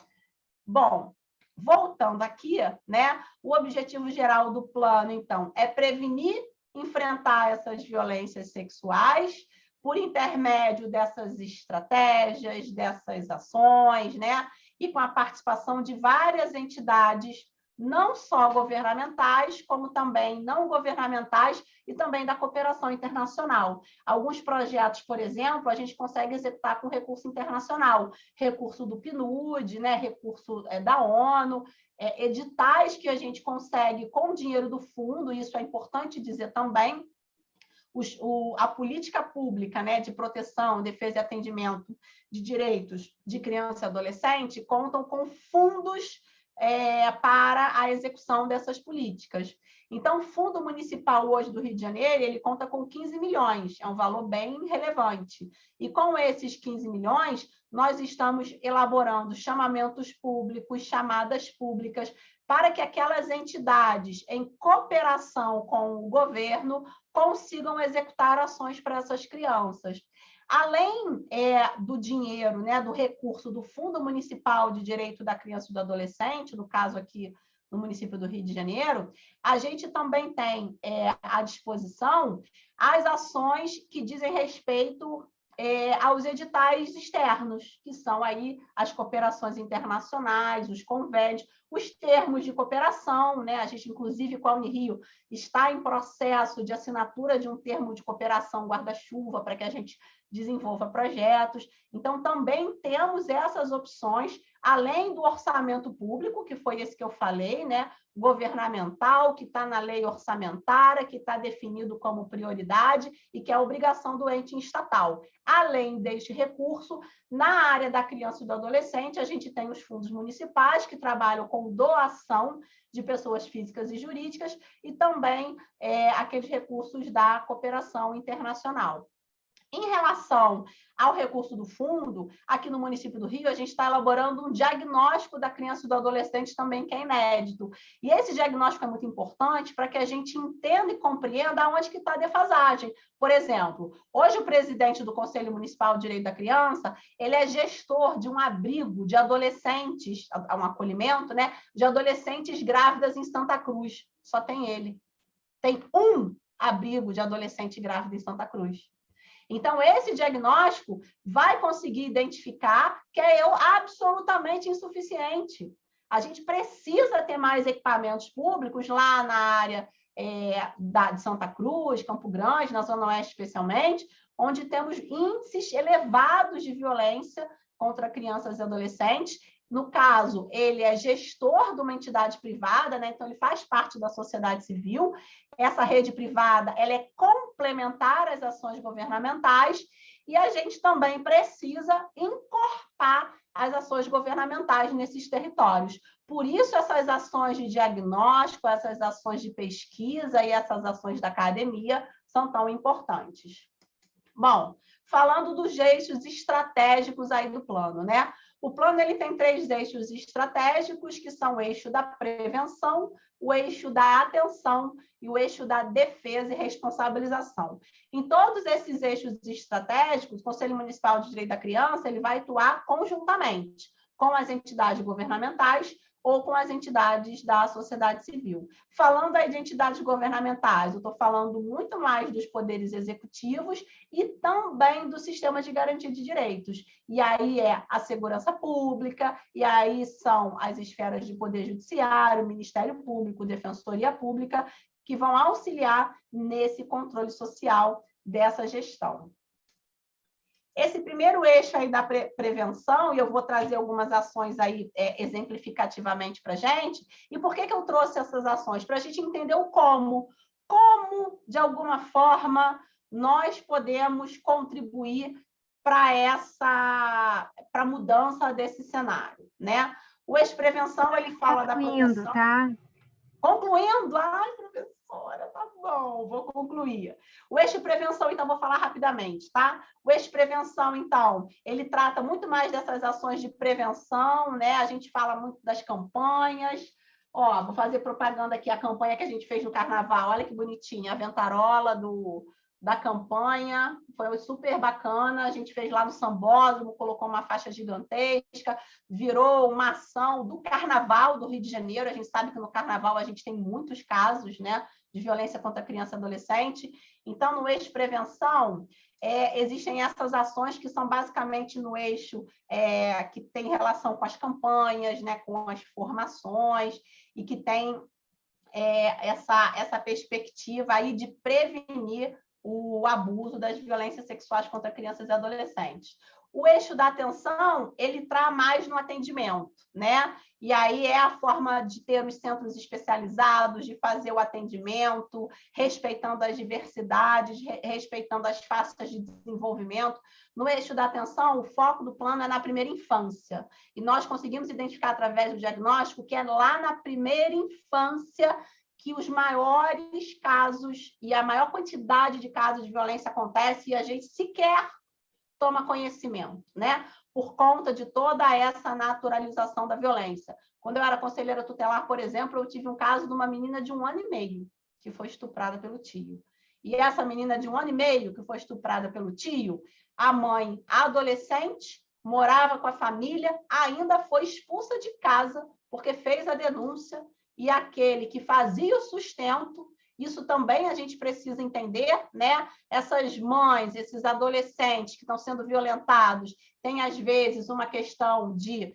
Bom, voltando aqui, né? O objetivo geral do plano, então, é prevenir, enfrentar essas violências sexuais por intermédio dessas estratégias, dessas ações, né? E com a participação de várias entidades, não só governamentais, como também não governamentais e também da cooperação internacional. Alguns projetos, por exemplo, a gente consegue executar com recurso internacional, recurso do PNUD, né, recurso da ONU, editais que a gente consegue com dinheiro do fundo, isso é importante dizer também. A política pública, né, de proteção, defesa e atendimento de direitos de criança e adolescente contam com fundos para a execução dessas políticas. Então, o Fundo Municipal hoje do Rio de Janeiro, ele conta com 15 milhões, é um valor bem relevante. E com esses 15 milhões, nós estamos elaborando chamamentos públicos, chamadas públicas, para que aquelas entidades, em cooperação com o governo, consigam executar ações para essas crianças. Além do dinheiro, né, do recurso do Fundo Municipal de Direito da Criança e do Adolescente, no caso aqui no município do Rio de Janeiro, a gente também tem à disposição as ações que dizem respeito aos editais externos, que são aí as cooperações internacionais, os convênios, os termos de cooperação, né? A gente, inclusive, com a Unirio, está em processo de assinatura de um termo de cooperação guarda-chuva para que a gente desenvolva projetos. Então, também temos essas opções, além do orçamento público, que foi esse que eu falei, né? Governamental, que está na lei orçamentária, que está definido como prioridade e que é a obrigação do ente estatal. Além deste recurso, na área da criança e do adolescente, a gente tem os fundos municipais, que trabalham com doação de pessoas físicas e jurídicas, e também aqueles recursos da cooperação internacional. Em relação ao recurso do fundo, aqui no município do Rio, a gente está elaborando um diagnóstico da criança e do adolescente também, que é inédito. E esse diagnóstico é muito importante para que a gente entenda e compreenda onde que está a defasagem. Por exemplo, hoje o presidente do Conselho Municipal de Direito da Criança, ele é gestor de um abrigo de adolescentes, um acolhimento, né, de adolescentes grávidas em Santa Cruz. Só tem ele. Tem um abrigo de adolescente grávida em Santa Cruz. Então, esse diagnóstico vai conseguir identificar que é absolutamente insuficiente. A gente precisa ter mais equipamentos públicos lá na área de Santa Cruz, Campo Grande, na Zona Oeste especialmente, onde temos índices elevados de violência contra crianças e adolescentes. No caso, ele é gestor de uma entidade privada, né? Então ele faz parte da sociedade civil. Essa rede privada, ela é complementar às ações governamentais e a gente também precisa encorpar as ações governamentais nesses territórios. Por isso, essas ações de diagnóstico, essas ações de pesquisa e essas ações da academia são tão importantes. Bom, falando dos eixos estratégicos aí do plano, né? O plano ele tem 3 eixos estratégicos, que são o eixo da prevenção, o eixo da atenção e o eixo da defesa e responsabilização. Em todos esses eixos estratégicos, o Conselho Municipal de Direito da Criança ele vai atuar conjuntamente com as entidades governamentais ou com as entidades da sociedade civil. Falando aí de entidades governamentais, eu estou falando muito mais dos poderes executivos e também do sistema de garantia de direitos. E aí é a segurança pública, e aí são as esferas de poder judiciário, Ministério Público, Defensoria Pública, que vão auxiliar nesse controle social dessa gestão. Esse primeiro eixo aí da prevenção, e eu vou trazer algumas ações aí exemplificativamente para a gente. E por que eu trouxe essas ações? Para a gente entender o como. Como, de alguma forma, nós podemos contribuir para a mudança desse cenário, né? O eixo prevenção, ele fala da proteção... Tá? Concluindo, ai, professora, tá bom, vou concluir. O eixo prevenção, então, vou falar rapidamente, tá? O eixo prevenção, então, ele trata muito mais dessas ações de prevenção, né? A gente fala muito das campanhas. Ó, vou fazer propaganda aqui, a campanha que a gente fez no Carnaval, olha que bonitinha, a ventarola da campanha, foi super bacana, a gente fez lá no Sambódromo, colocou uma faixa gigantesca, virou uma ação do Carnaval do Rio de Janeiro. A gente sabe que no Carnaval a gente tem muitos casos, né, de violência contra criança e adolescente. Então, no eixo prevenção, existem essas ações que são basicamente no eixo que tem relação com as campanhas, né, com as formações, e que tem essa perspectiva aí de prevenir o abuso das violências sexuais contra crianças e adolescentes. O eixo da atenção, ele traz mais no atendimento, né? E aí é a forma de ter os centros especializados, de fazer o atendimento, respeitando as diversidades, respeitando as faixas de desenvolvimento. No eixo da atenção, o foco do plano é na primeira infância. E nós conseguimos identificar através do diagnóstico que é lá na primeira infância que os maiores casos e a maior quantidade de casos de violência acontece e a gente sequer toma conhecimento, né? Por conta de toda essa naturalização da violência. Quando eu era conselheira tutelar, por exemplo, eu tive um caso de uma menina de 1 ano e meio que foi estuprada pelo tio. E essa menina de 1 ano e meio que foi estuprada pelo tio, a mãe, a adolescente, morava com a família, ainda foi expulsa de casa porque fez a denúncia. E aquele que fazia o sustento, isso também a gente precisa entender, né? Essas mães, esses adolescentes que estão sendo violentados, têm, às vezes, uma questão de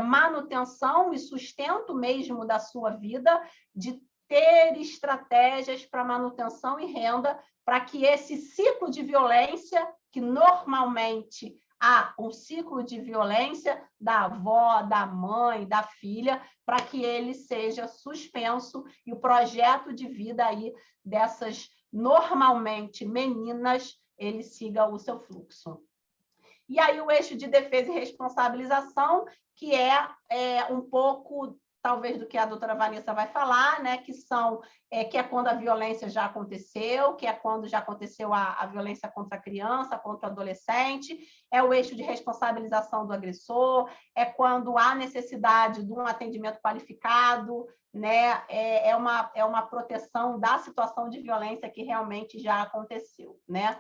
manutenção e sustento mesmo da sua vida, de ter estratégias para manutenção e renda, para que esse ciclo de violência, que normalmente há um ciclo de violência da avó, da mãe, da filha, para que ele seja suspenso e o projeto de vida aí dessas, normalmente, meninas, ele siga o seu fluxo. E aí o eixo de defesa e responsabilização, que é um pouco talvez do que a doutora Vanessa vai falar, né, que é quando a violência já aconteceu, que é quando já aconteceu a violência contra a criança, contra o adolescente, é o eixo de responsabilização do agressor, é quando há necessidade de um atendimento qualificado, né, é uma proteção da situação de violência que realmente já aconteceu, né?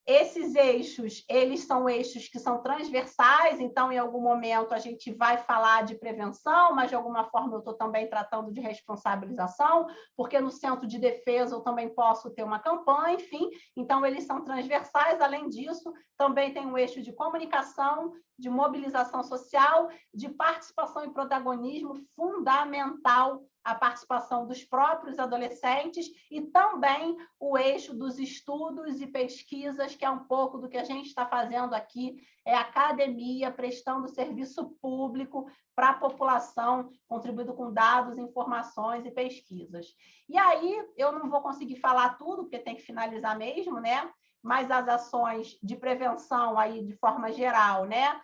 Esses eixos, eles são eixos que são transversais, então, em algum momento, a gente vai falar de prevenção, mas, de alguma forma, eu estou também tratando de responsabilização, porque no centro de defesa eu também posso ter uma campanha, enfim, então, eles são transversais. Além disso, também tem um eixo de comunicação, de mobilização social, de participação e protagonismo fundamental, a participação dos próprios adolescentes e também o eixo dos estudos e pesquisas, que é um pouco do que a gente está fazendo aqui, é academia, prestando serviço público para a população, contribuindo com dados, informações e pesquisas. E aí, eu não vou conseguir falar tudo, porque tem que finalizar mesmo, né? Mas as ações de prevenção aí, de forma geral, né?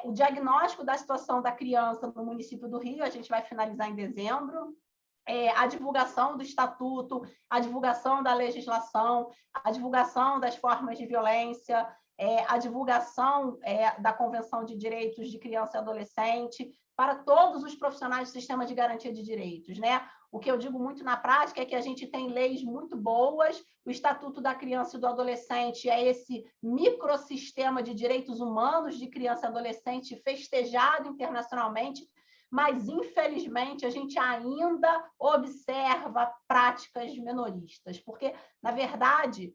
O diagnóstico da situação da criança no município do Rio, a gente vai finalizar em dezembro. A divulgação do estatuto, a divulgação da legislação, a divulgação das formas de violência, a divulgação da Convenção de Direitos de Criança e Adolescente para todos os profissionais do sistema de garantia de direitos, né? O que eu digo muito na prática é que a gente tem leis muito boas, o Estatuto da Criança e do Adolescente é esse microsistema de direitos humanos de criança e adolescente festejado internacionalmente, mas, infelizmente, a gente ainda observa práticas menoristas, porque, na verdade,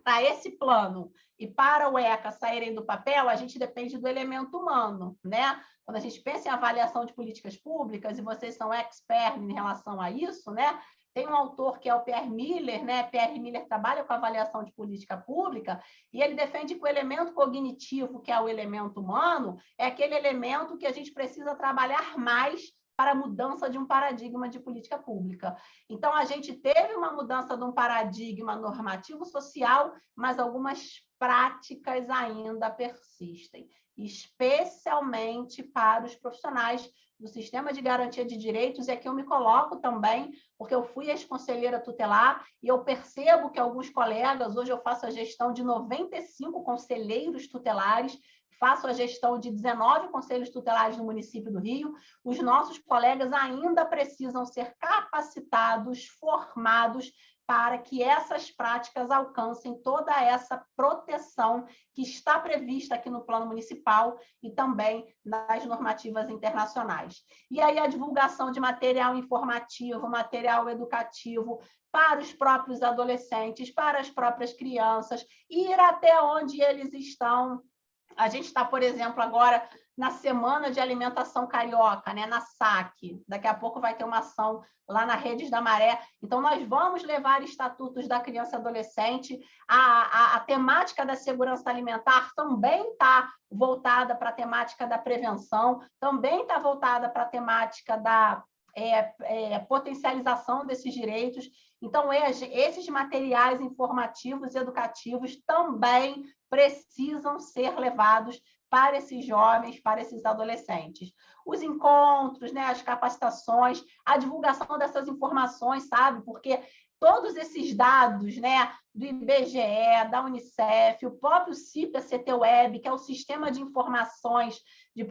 para esse plano e para o ECA saírem do papel, a gente depende do elemento humano, né? Quando a gente pensa em avaliação de políticas públicas, e vocês são experts em relação a isso, né? Tem um autor que é o Pierre Miller, né? Pierre Miller trabalha com avaliação de política pública e ele defende que o elemento cognitivo, que é o elemento humano, é aquele elemento que a gente precisa trabalhar mais para a mudança de um paradigma de política pública. Então, a gente teve uma mudança de um paradigma normativo social, mas algumas práticas ainda persistem, especialmente para os profissionais do sistema de garantia de direitos, e aqui eu me coloco também, porque eu fui ex-conselheira tutelar, e eu percebo que alguns colegas, hoje eu faço a gestão de 95 conselheiros tutelares, faço a gestão de 19 conselhos tutelares no município do Rio, os nossos colegas ainda precisam ser capacitados, formados, para que essas práticas alcancem toda essa proteção que está prevista aqui no plano municipal e também nas normativas internacionais. E aí a divulgação de material informativo, material educativo para os próprios adolescentes, para as próprias crianças, ir até onde eles estão. A gente está, por exemplo, agora na Semana de Alimentação Carioca, né, na SAC. Daqui a pouco vai ter uma ação lá na Redes da Maré. Então, nós vamos levar estatutos da criança e adolescente. A temática da segurança alimentar também está voltada para a temática da prevenção, também está voltada para a temática da potencialização desses direitos. Então, esses materiais informativos e educativos também precisam ser levados para esses jovens, para esses adolescentes. Os encontros, né, as capacitações, a divulgação dessas informações, sabe? Porque todos esses dados, né, do IBGE, da Unicef, o próprio CIPA-CT-Web, que é o Sistema de Informações de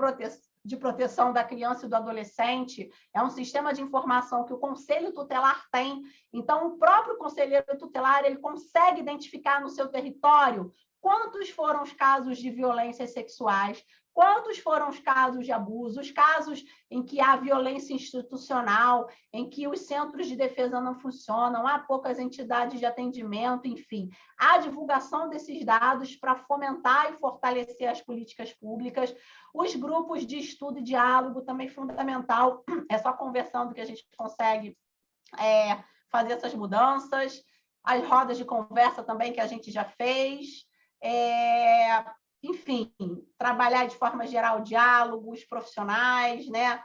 Proteção da Criança e do Adolescente, é um sistema de informação que o Conselho Tutelar tem. Então, o próprio conselheiro tutelar ele consegue identificar no seu território quantos foram os casos de violências sexuais, quantos foram os casos de abuso, os casos em que há violência institucional, em que os centros de defesa não funcionam, há poucas entidades de atendimento, enfim. A divulgação desses dados para fomentar e fortalecer as políticas públicas. Os grupos de estudo e diálogo também fundamental. É só conversando que a gente consegue fazer essas mudanças. As rodas de conversa também que a gente já fez. Enfim, trabalhar de forma geral diálogos profissionais, né?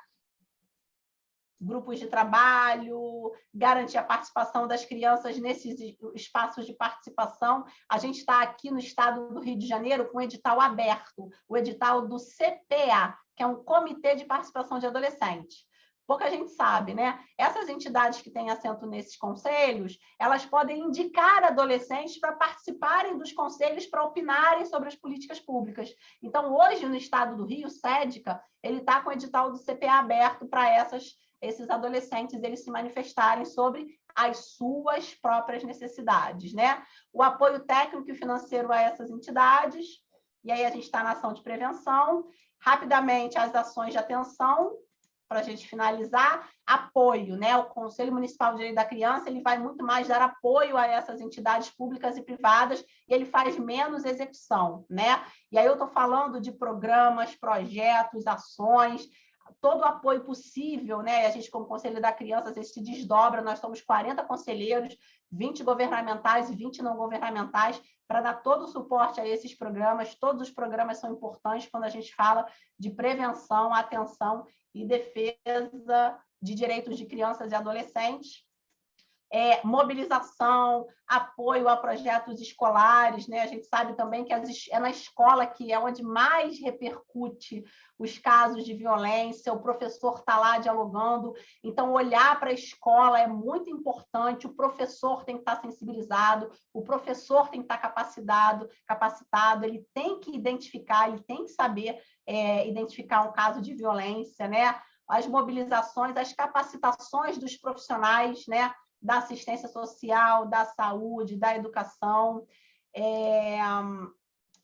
Grupos de trabalho, garantir a participação das crianças nesses espaços de participação. A gente está aqui no estado do Rio de Janeiro com o edital aberto, o edital do CPA, que é um Comitê de Participação de Adolescentes. pouca gente sabe, né? Essas entidades que têm assento nesses conselhos, elas podem indicar adolescentes para participarem dos conselhos, para opinarem sobre as políticas públicas. Então, hoje, no estado do Rio, o SEDCA, ele está com o edital do CPA aberto para esses adolescentes eles se manifestarem sobre as suas próprias necessidades, né? O apoio técnico e financeiro a essas entidades, e aí a gente está na ação de prevenção, rapidamente as ações de atenção, para a gente finalizar, apoio, né? O Conselho Municipal de Direito da Criança, ele vai muito mais dar apoio a essas entidades públicas e privadas, e ele faz menos execução, né? E aí eu estou falando de programas, projetos, ações, todo o apoio possível, né? A gente, como Conselho da Criança, às vezes se desdobra, nós somos 40 conselheiros, 20 governamentais e 20 não governamentais, para dar todo o suporte a esses programas. Todos os programas são importantes quando a gente fala de prevenção, atenção e defesa de direitos de crianças e adolescentes. Mobilização, apoio a projetos escolares, né? A gente sabe também que é na escola que é onde mais repercute os casos de violência, o professor está lá dialogando, então olhar para a escola é muito importante, o professor tem que estar sensibilizado, o professor tem que estar capacitado, ele tem que identificar, ele tem que saber identificar um caso de violência, né? As mobilizações, as capacitações dos profissionais, né? Da assistência social, da saúde, da educação,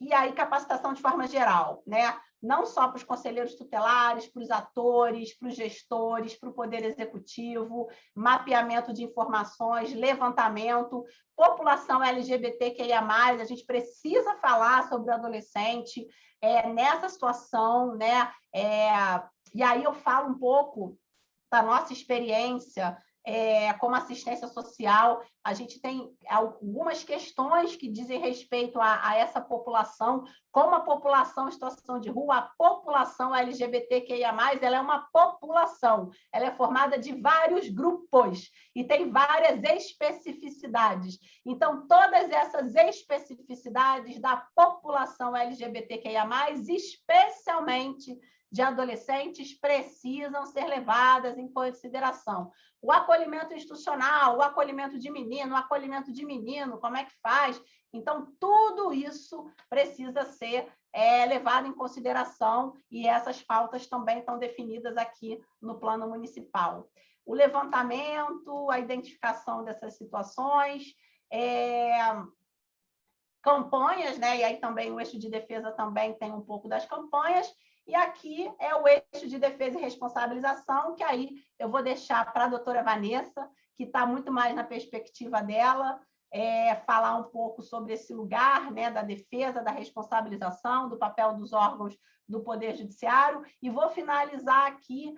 e aí capacitação de forma geral, né? Não só para os conselheiros tutelares, para os atores, para os gestores, para o Poder Executivo, mapeamento de informações, levantamento, população LGBTQIA+, a gente precisa falar sobre o adolescente nessa situação, né? E aí eu falo um pouco da nossa experiência como assistência social, a gente tem algumas questões que dizem respeito a essa população, como a população em situação de rua, a população LGBTQIA+, ela é uma população, ela é formada de vários grupos e tem várias especificidades. Então, todas essas especificidades da população LGBTQIA+, especialmente de adolescentes, precisam ser levadas em consideração. O acolhimento institucional, o acolhimento de menino, como é que faz? Então, tudo isso precisa ser levado em consideração e essas pautas também estão definidas aqui no plano municipal. O levantamento, a identificação dessas situações, campanhas, né? E aí também o eixo de defesa também tem um pouco das campanhas, e aqui é o eixo de defesa e responsabilização, que aí eu vou deixar para a doutora Vanessa, que está muito mais na perspectiva dela, falar um pouco sobre esse lugar, né, da defesa, da responsabilização, do papel dos órgãos do Poder Judiciário, e vou finalizar aqui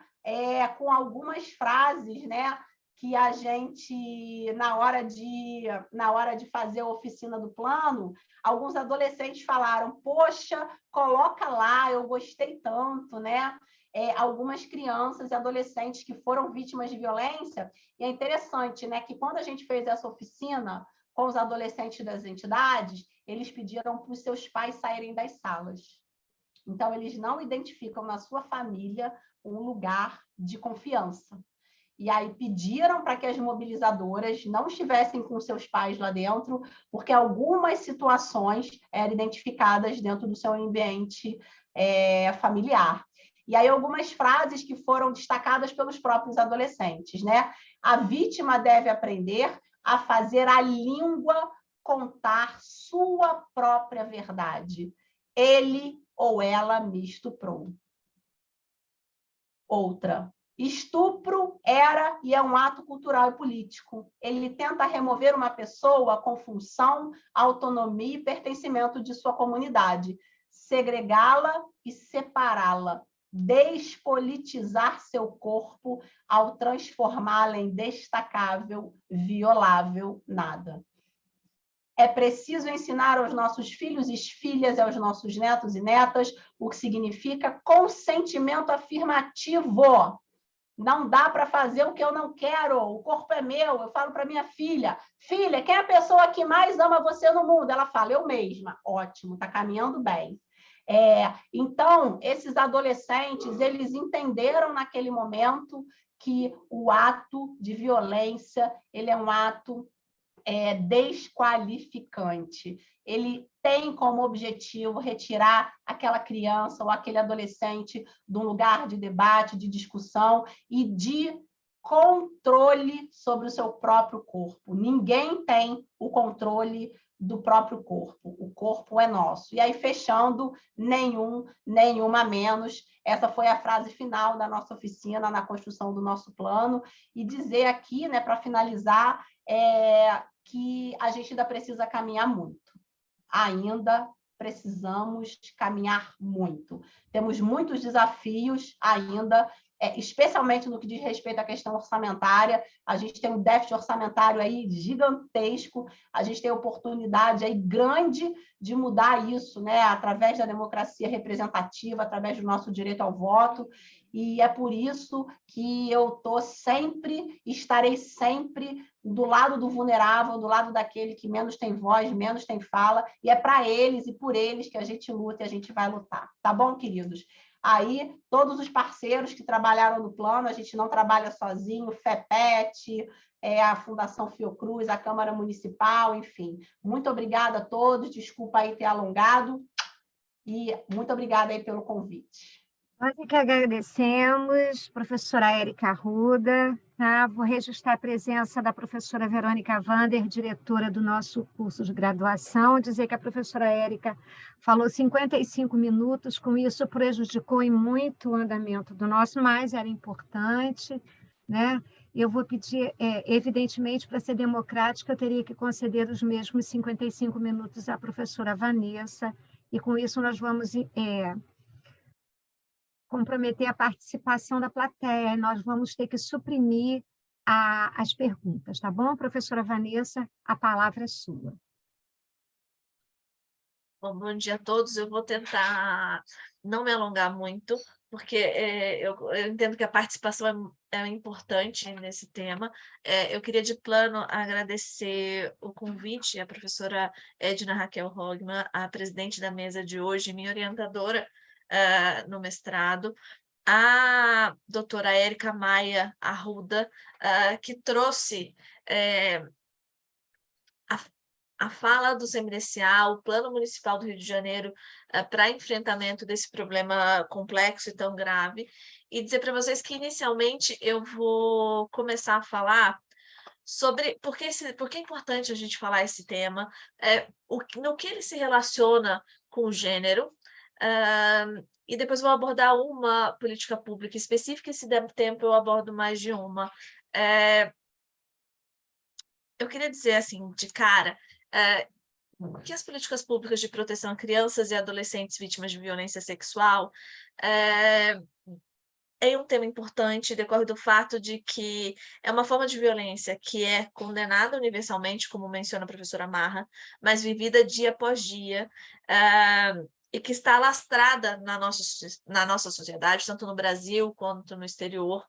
com algumas frases, né, que a gente, na hora de fazer a oficina do plano, alguns adolescentes falaram, poxa, coloca lá, eu gostei tanto, né? Algumas crianças e adolescentes que foram vítimas de violência, e é interessante, né, que quando a gente fez essa oficina com os adolescentes das entidades, eles pediram para os seus pais saírem das salas. Então, eles não identificam na sua família um lugar de confiança. E aí pediram para que as mobilizadoras não estivessem com seus pais lá dentro, porque algumas situações eram identificadas dentro do seu ambiente familiar. E aí algumas frases que foram destacadas pelos próprios adolescentes, né? A vítima deve aprender a fazer a língua contar sua própria verdade. Ele ou ela me estuprou. Outra. Estupro era e é um ato cultural e político. Ele tenta remover uma pessoa com função, autonomia e pertencimento de sua comunidade, segregá-la e separá-la, despolitizar seu corpo ao transformá-la em destacável, violável, nada. É preciso ensinar aos nossos filhos e filhas, aos nossos netos e netas, o que significa consentimento afirmativo. Não dá para fazer o que eu não quero, o corpo é meu. Eu falo para minha filha, filha, quem é a pessoa que mais ama você no mundo? Ela fala, eu mesma. Ótimo, está caminhando bem. Então, esses adolescentes, eles entenderam naquele momento que o ato de violência ele é um ato desqualificante. Ele tem como objetivo retirar aquela criança ou aquele adolescente de um lugar de debate, de discussão e de controle sobre o seu próprio corpo. Ninguém tem o controle do próprio corpo. O corpo é nosso. E aí, fechando, nenhuma menos. Essa foi a frase final da nossa oficina na construção do nosso plano. E dizer aqui, né, para finalizar, que a gente ainda precisa caminhar muito. Ainda precisamos caminhar muito. Temos muitos desafios ainda, especialmente no que diz respeito à questão orçamentária. A gente tem um déficit orçamentário aí gigantesco, a gente tem oportunidade aí grande de mudar isso, né, através da democracia representativa, através do nosso direito ao voto, e é por isso que eu estarei sempre do lado do vulnerável, do lado daquele que menos tem voz, menos tem fala, e é para eles e por eles que a gente luta e a gente vai lutar. Tá bom, queridos? Aí, todos os parceiros que trabalharam no plano, a gente não trabalha sozinho, FEPET, a Fundação Fiocruz, a Câmara Municipal, enfim. Muito obrigada a todos, desculpa aí ter alongado, e muito obrigada aí pelo convite. Nós é que agradecemos, professora Érica Arruda, tá? Vou registrar a presença da professora Verônica Vander, diretora do nosso curso de graduação, dizer que a professora Érica falou 55 minutos, com isso prejudicou em muito o andamento do nosso, mas era importante, né? Eu vou pedir, evidentemente, para ser democrática, eu teria que conceder os mesmos 55 minutos à professora Vanessa, e com isso nós vamos comprometer a participação da plateia. Nós vamos ter que suprimir as perguntas, tá bom? Professora Vanessa, a palavra é sua. Bom dia a todos. Eu vou tentar não me alongar muito, porque eu entendo que a participação é importante nesse tema. Eu queria, de plano, agradecer o convite à professora Edna Raquel Hogman, a presidente da mesa de hoje, minha orientadora no mestrado, a doutora Érica Maia Arruda, que trouxe a fala do Semidencial, o Plano Municipal do Rio de Janeiro para enfrentamento desse problema complexo e tão grave, e dizer para vocês que, inicialmente, eu vou começar a falar sobre por que é importante a gente falar esse tema, no que ele se relaciona com o gênero, e depois vou abordar uma política pública específica, e se der tempo eu abordo mais de uma. Eu queria dizer, assim, de cara, que as políticas públicas de proteção a crianças e adolescentes vítimas de violência sexual é um tema importante, decorre do fato de que é uma forma de violência que é condenada universalmente, como menciona a professora Marra, mas vivida dia após dia, e que está alastrada na nossa sociedade, tanto no Brasil quanto no exterior,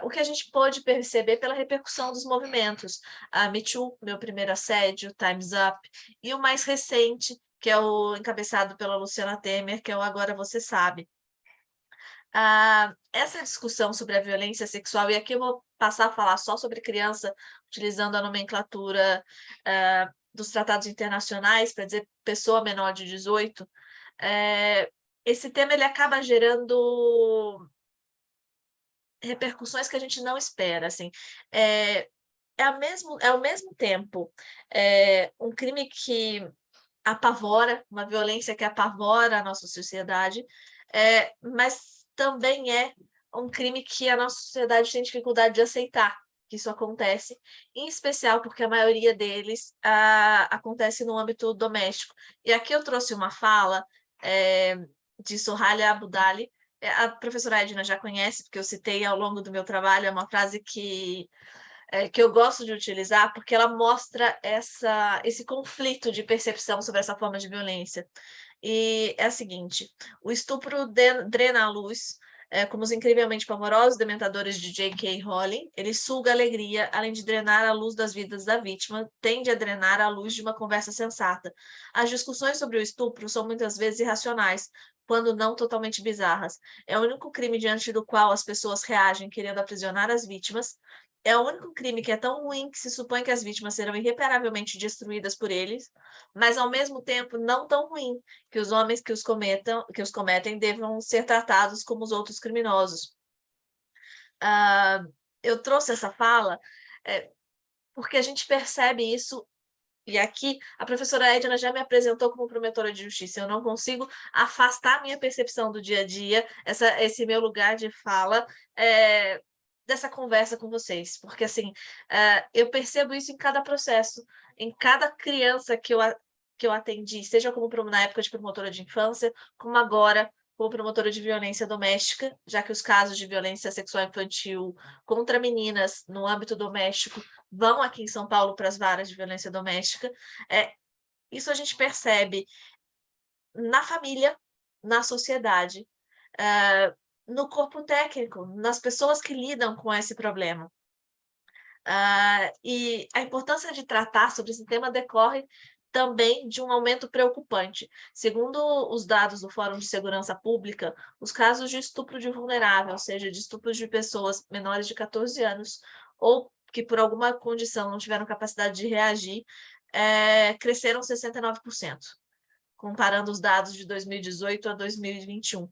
o que a gente pôde perceber pela repercussão dos movimentos, a Me Too, Meu Primeiro Assédio, Time's Up, e o mais recente, que é o encabeçado pela Luciana Temer, que é o Agora Você Sabe. Essa discussão sobre a violência sexual, e aqui eu vou passar a falar só sobre criança, utilizando a nomenclatura dos tratados internacionais, para dizer pessoa menor de 18, esse tema ele acaba gerando repercussões que a gente não espera. Assim, ao mesmo tempo um crime que apavora, uma violência que apavora a nossa sociedade, mas também é um crime que a nossa sociedade tem dificuldade de aceitar que isso acontece, em especial porque a maioria deles acontece no âmbito doméstico. E aqui eu trouxe uma fala de Sohaila Abdali, a professora Edna já conhece, porque eu citei ao longo do meu trabalho, é uma frase que eu gosto de utilizar, porque ela mostra esse conflito de percepção sobre essa forma de violência. E é a seguinte: o estupro drena a luz, como Os Incrivelmente Pavorosos Dementadores de J.K. Rowling, ele suga a alegria, além de drenar a luz das vidas da vítima, tende a drenar a luz de uma conversa sensata. As discussões sobre o estupro são muitas vezes irracionais, quando não totalmente bizarras. É o único crime diante do qual as pessoas reagem querendo aprisionar as vítimas. É o único crime que é tão ruim que se supõe que as vítimas serão irreparavelmente destruídas por eles, mas ao mesmo tempo não tão ruim que os homens que os cometem devam ser tratados como os outros criminosos. Eu trouxe essa fala porque a gente percebe isso, e aqui a professora Edna já me apresentou como promotora de justiça. Eu não consigo afastar minha percepção do dia a dia, esse meu lugar de fala, dessa conversa com vocês, porque assim, eu percebo isso em cada processo, em cada criança que eu atendi, seja na época de promotora de infância, como agora como promotora de violência doméstica, já que os casos de violência sexual infantil contra meninas no âmbito doméstico vão aqui em São Paulo para as varas de violência doméstica. Isso a gente percebe na família, na sociedade, no corpo técnico, nas pessoas que lidam com esse problema. E a importância de tratar sobre esse tema decorre também de um aumento preocupante. Segundo os dados do Fórum de Segurança Pública, os casos de estupro de vulnerável, ou seja, de estupros de pessoas menores de 14 anos, ou que por alguma condição não tiveram capacidade de reagir, cresceram 69%, comparando os dados de 2018 a 2021.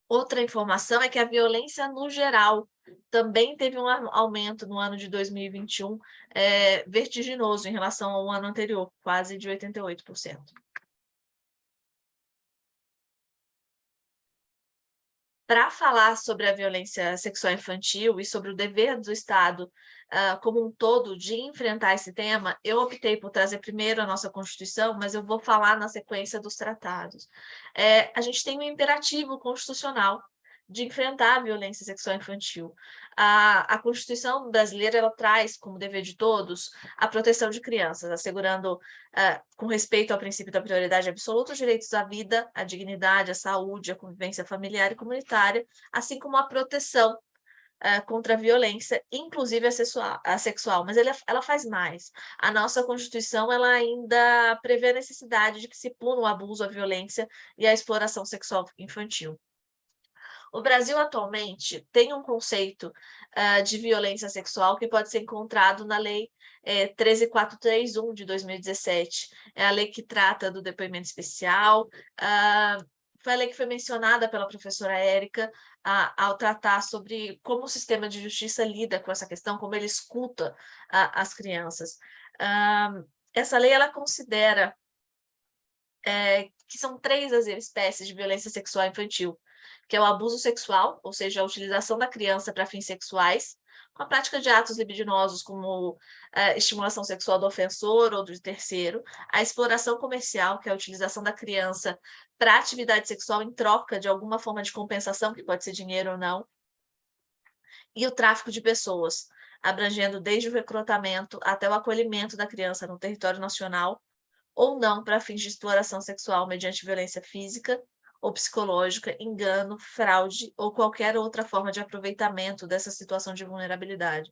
Outra informação é que a violência no geral também teve um aumento no ano de 2021 vertiginoso em relação ao ano anterior, quase de 88%. Para falar sobre a violência sexual infantil e sobre o dever do Estado como um todo de enfrentar esse tema, eu optei por trazer primeiro a nossa Constituição, mas eu vou falar na sequência dos tratados. A gente tem um imperativo constitucional de enfrentar a violência sexual infantil. A Constituição brasileira ela traz como dever de todos a proteção de crianças, assegurando, com respeito ao princípio da prioridade absoluta, os direitos à vida, à dignidade, à saúde, à convivência familiar e comunitária, assim como a proteção contra a violência, inclusive a sexual. Mas ela faz mais. A nossa Constituição ela ainda prevê a necessidade de que se puna o abuso, a violência e a exploração sexual infantil. O Brasil atualmente tem um conceito de violência sexual que pode ser encontrado na Lei 13.431 de 2017. É a lei que trata do depoimento especial. Foi a lei que foi mencionada pela professora Érica ao tratar sobre como o sistema de justiça lida com essa questão, como ele escuta as crianças. Essa lei ela considera que são 3 as espécies de violência sexual infantil, que é o abuso sexual, ou seja, a utilização da criança para fins sexuais, com a prática de atos libidinosos, como estimulação sexual do ofensor ou do terceiro, a exploração comercial, que é a utilização da criança para atividade sexual em troca de alguma forma de compensação, que pode ser dinheiro ou não, e o tráfico de pessoas, abrangendo desde o recrutamento até o acolhimento da criança no território nacional, ou não para fins de exploração sexual mediante violência física ou psicológica, engano, fraude ou qualquer outra forma de aproveitamento dessa situação de vulnerabilidade.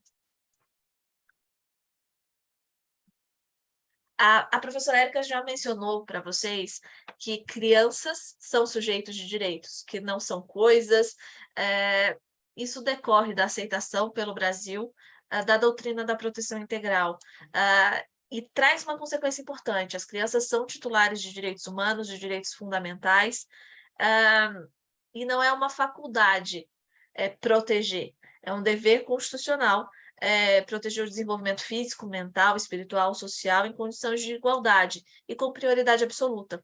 A professora Érica já mencionou para vocês que crianças são sujeitos de direitos, que não são coisas. Isso decorre da aceitação pelo Brasil da doutrina da proteção integral. E traz uma consequência importante: as crianças são titulares de direitos humanos, de direitos fundamentais, e não é uma faculdade proteger, é um dever constitucional proteger o desenvolvimento físico, mental, espiritual, social em condições de igualdade e com prioridade absoluta.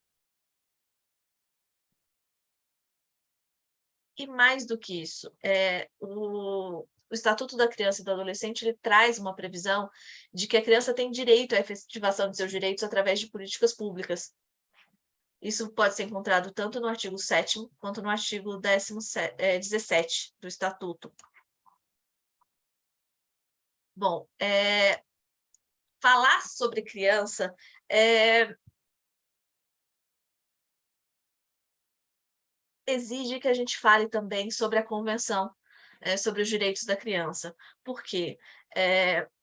E mais do que isso, o Estatuto da Criança e do Adolescente ele traz uma previsão de que a criança tem direito à efetivação de seus direitos através de políticas públicas. Isso pode ser encontrado tanto no artigo 7º quanto no artigo 17 do Estatuto. Bom, falar sobre criança exige que a gente fale também sobre a Convenção sobre os Direitos da Criança. Por quê?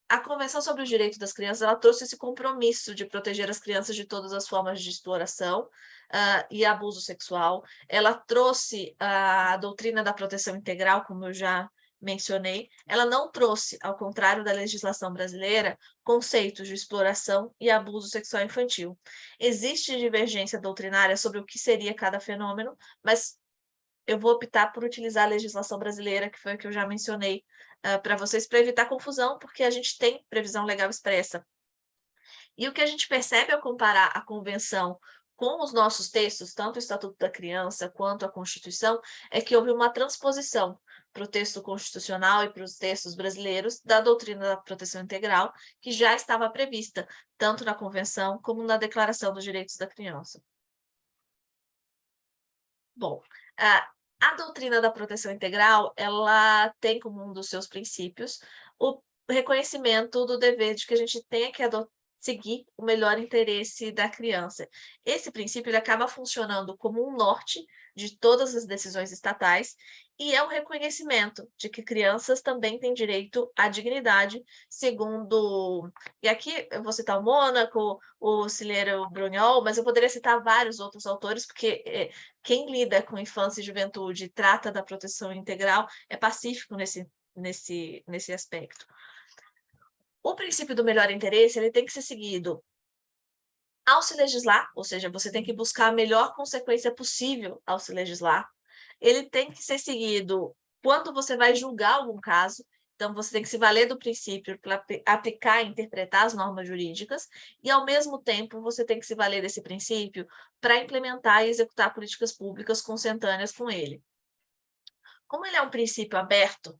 A Convenção sobre os Direitos das Crianças, ela trouxe esse compromisso de proteger as crianças de todas as formas de exploração e abuso sexual. Ela trouxe a doutrina da proteção integral, como eu já mencionei. Ela não trouxe, ao contrário da legislação brasileira, conceitos de exploração e abuso sexual infantil. Existe divergência doutrinária sobre o que seria cada fenômeno, mas eu vou optar por utilizar a legislação brasileira, que foi o que eu já mencionei para vocês, para evitar confusão, porque a gente tem previsão legal expressa. E o que a gente percebe ao comparar a Convenção com os nossos textos, tanto o Estatuto da Criança quanto a Constituição, é que houve uma transposição para o texto constitucional e para os textos brasileiros da doutrina da proteção integral, que já estava prevista, tanto na Convenção como na Declaração dos Direitos da Criança. Bom, a doutrina da proteção integral, ela tem como um dos seus princípios o reconhecimento do dever de que a gente tenha que seguir o melhor interesse da criança. Esse princípio ele acaba funcionando como um norte de todas as decisões estatais e é um reconhecimento de que crianças também têm direito à dignidade, segundo... E aqui eu vou citar o Mônaco, o Cícero Bruniol, mas eu poderia citar vários outros autores, porque quem lida com infância e juventude e trata da proteção integral é pacífico nesse aspecto. O princípio do melhor interesse ele tem que ser seguido ao se legislar, ou seja, você tem que buscar a melhor consequência possível ao se legislar. Ele tem que ser seguido quando você vai julgar algum caso, então você tem que se valer do princípio para aplicar e interpretar as normas jurídicas, e ao mesmo tempo você tem que se valer desse princípio para implementar e executar políticas públicas consentâneas com ele. Como ele é um princípio aberto,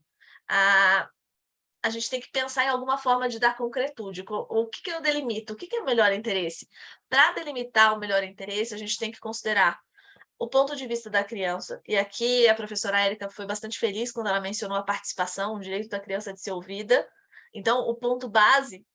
a gente tem que pensar em alguma forma de dar concretude. O que eu delimito? O que é o melhor interesse? Para delimitar o melhor interesse, a gente tem que considerar o ponto de vista da criança, e aqui a professora Érica foi bastante feliz quando ela mencionou a participação, o direito da criança de ser ouvida. Então, o ponto base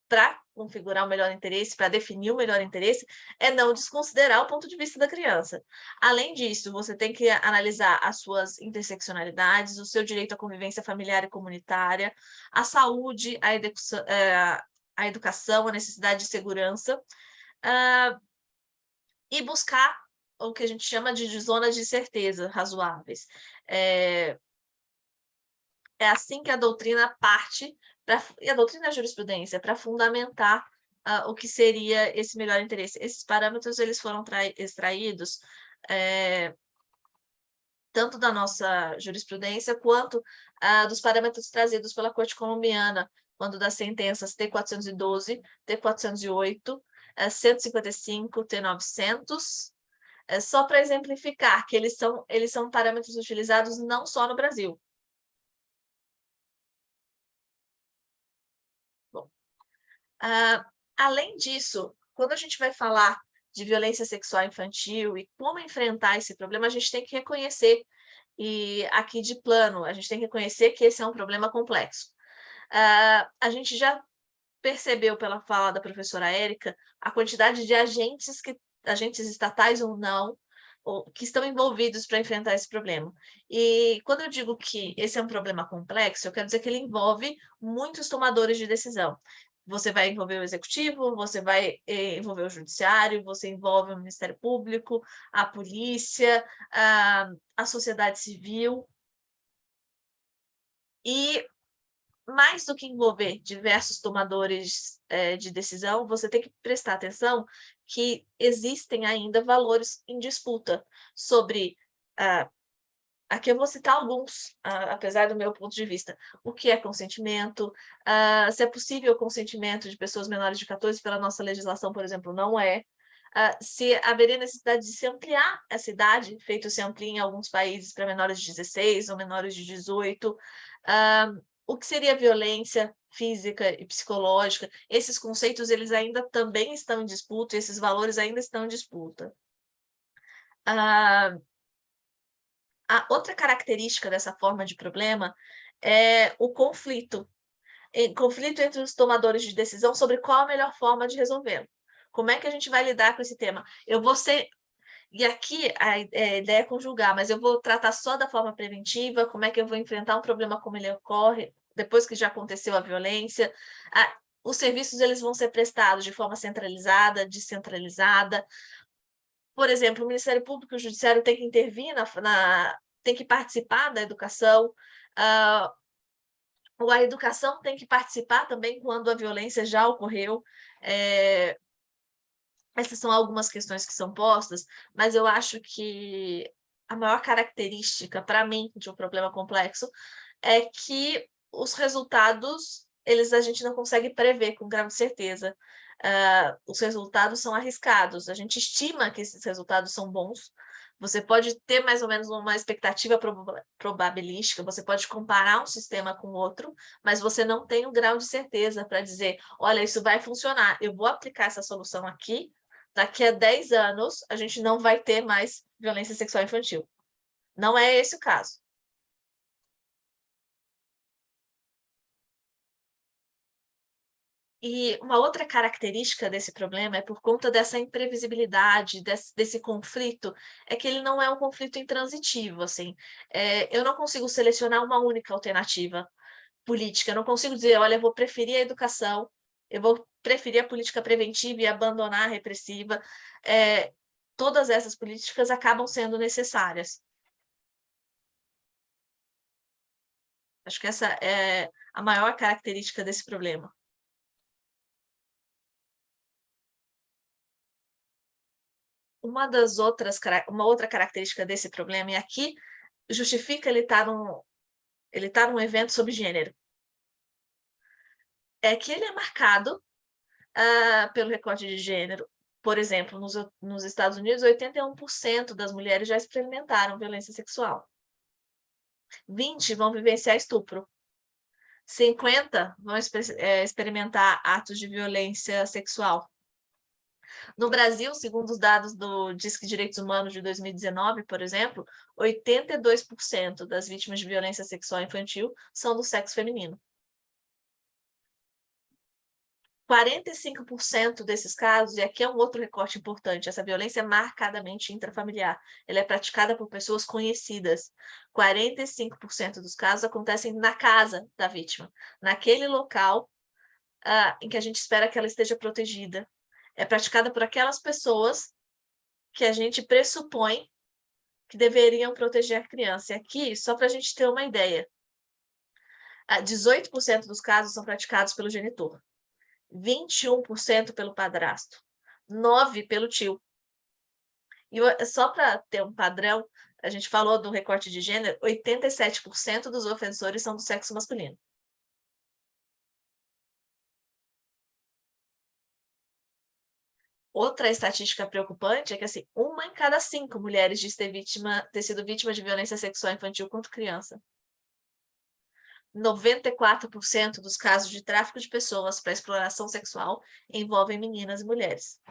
para configurar o melhor interesse, para definir o melhor interesse, é não desconsiderar o ponto de vista da criança. Além disso, você tem que analisar as suas interseccionalidades, o seu direito à convivência familiar e comunitária, a saúde, a educação, a necessidade de segurança, e buscar o que a gente chama de zonas de certeza razoáveis. É assim que a doutrina parte, e a doutrina e a jurisprudência, para fundamentar o que seria esse melhor interesse. Esses parâmetros eles foram extraídos tanto da nossa jurisprudência quanto dos parâmetros trazidos pela Corte Colombiana, quando das sentenças T412, T408, 155, T900, só para exemplificar que eles são parâmetros utilizados não só no Brasil. Bom, além disso, quando a gente vai falar de violência sexual infantil e como enfrentar esse problema, a gente tem que reconhecer, e aqui de plano, a gente tem que reconhecer que esse é um problema complexo. A gente já percebeu pela fala da professora Érica a quantidade de agentes estatais ou não, que estão envolvidos para enfrentar esse problema. E quando eu digo que esse é um problema complexo, eu quero dizer que ele envolve muitos tomadores de decisão. Você vai envolver o executivo, você vai envolver o judiciário, você envolve o Ministério Público, a polícia, a sociedade civil. E mais do que envolver diversos tomadores de decisão, você tem que prestar atenção que existem ainda valores em disputa sobre... aqui eu vou citar alguns, apesar do meu ponto de vista. O que é consentimento? Se é possível o consentimento de pessoas menores de 14 pela nossa legislação, por exemplo, não é. Se haveria necessidade de se ampliar essa idade, feito se amplia em alguns países para menores de 16 ou menores de 18. O que seria violência física e psicológica? Esses conceitos eles ainda também estão em disputa, esses valores ainda estão em disputa. A outra característica dessa forma de problema é o conflito. Conflito entre os tomadores de decisão sobre qual a melhor forma de resolvê-lo. Como é que a gente vai lidar com esse tema? E aqui a ideia é conjugar, mas eu vou tratar só da forma preventiva, como é que eu vou enfrentar um problema como ele ocorre, depois que já aconteceu a violência. Os serviços eles vão ser prestados de forma centralizada, descentralizada. Por exemplo, o Ministério Público e o Judiciário têm que intervir, tem que participar da educação. A educação tem que participar também quando a violência já ocorreu. Essas são algumas questões que são postas, mas eu acho que a maior característica, para mim, de um problema complexo é que os resultados, a gente não consegue prever com grande certeza. Os resultados são arriscados. A gente estima que esses resultados são bons. Você pode ter mais ou menos uma expectativa probabilística, você pode comparar um sistema com outro, mas você não tem um grau de certeza para dizer, olha, isso vai funcionar, eu vou aplicar essa solução aqui, daqui a 10 anos a gente não vai ter mais violência sexual infantil. Não é esse o caso. E uma outra característica desse problema é por conta dessa imprevisibilidade, desse conflito, é que ele não é um conflito intransitivo, assim. Eu não consigo selecionar uma única alternativa política, eu não consigo dizer, olha, eu vou preferir a educação, eu vou preferir a política preventiva e abandonar a repressiva. Todas essas políticas acabam sendo necessárias. Acho que essa é a maior característica desse problema. Uma outra característica desse problema, e aqui justifica ele estar num evento sobre gênero, é que ele é marcado pelo recorte de gênero. Por exemplo, nos Estados Unidos, 81% das mulheres já experimentaram violência sexual. 20 vão vivenciar estupro. 50 vão experimentar atos de violência sexual. No Brasil, segundo os dados do Disque Direitos Humanos de 2019, por exemplo, 82% das vítimas de violência sexual infantil são do sexo feminino. 45% desses casos, e aqui é um outro recorte importante, essa violência é marcadamente intrafamiliar. Ela é praticada por pessoas conhecidas. 45% dos casos acontecem na casa da vítima, naquele local em que a gente espera que ela esteja protegida. É praticada por aquelas pessoas que a gente pressupõe que deveriam proteger a criança. E aqui, só para a gente ter uma ideia, 18% dos casos são praticados pelo genitor, 21% pelo padrasto, 9% pelo tio. E só para ter um padrão, a gente falou do recorte de gênero, 87% dos ofensores são do sexo masculino. Outra estatística preocupante é que, assim, 1 em cada 5 mulheres diz ter sido vítima de violência sexual infantil contra criança. 94% dos casos de tráfico de pessoas para exploração sexual envolvem meninas e mulheres.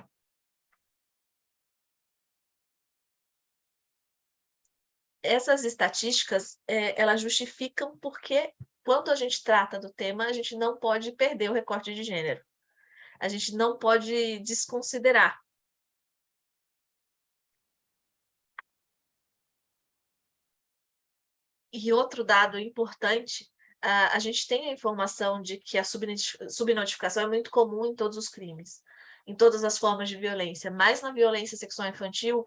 Essas estatísticas, elas justificam porque, quando a gente trata do tema, a gente não pode perder o recorte de gênero. A gente não pode desconsiderar. E outro dado importante, a gente tem a informação de que a subnotificação é muito comum em todos os crimes, em todas as formas de violência, mas na violência sexual infantil,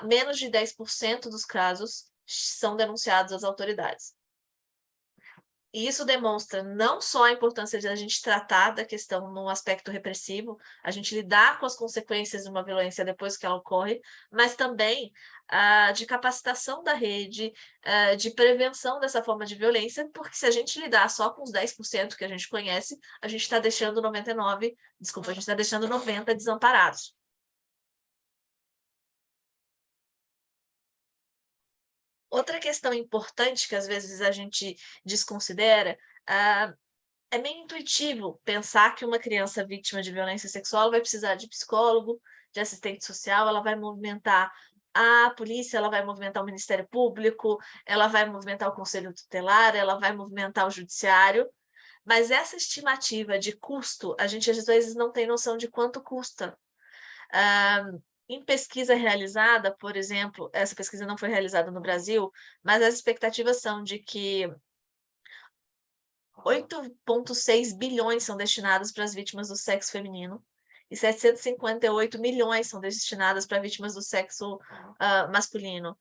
menos de 10% dos casos são denunciados às autoridades. E isso demonstra não só a importância de a gente tratar da questão no aspecto repressivo, a gente lidar com as consequências de uma violência depois que ela ocorre, mas também de capacitação da rede, de prevenção dessa forma de violência, porque se a gente lidar só com os 10% que a gente conhece, a gente está deixando 90 desamparados. Outra questão importante que às vezes a gente desconsidera, é meio intuitivo pensar que uma criança vítima de violência sexual vai precisar de psicólogo, de assistente social, ela vai movimentar a polícia, ela vai movimentar o Ministério Público, ela vai movimentar o Conselho Tutelar, ela vai movimentar o Judiciário, mas essa estimativa de custo, a gente às vezes não tem noção de quanto custa. em pesquisa realizada, por exemplo, essa pesquisa não foi realizada no Brasil, mas as expectativas são de que 8,6 bilhões são destinados para as vítimas do sexo feminino e 758 milhões são destinadas para vítimas do sexo masculino.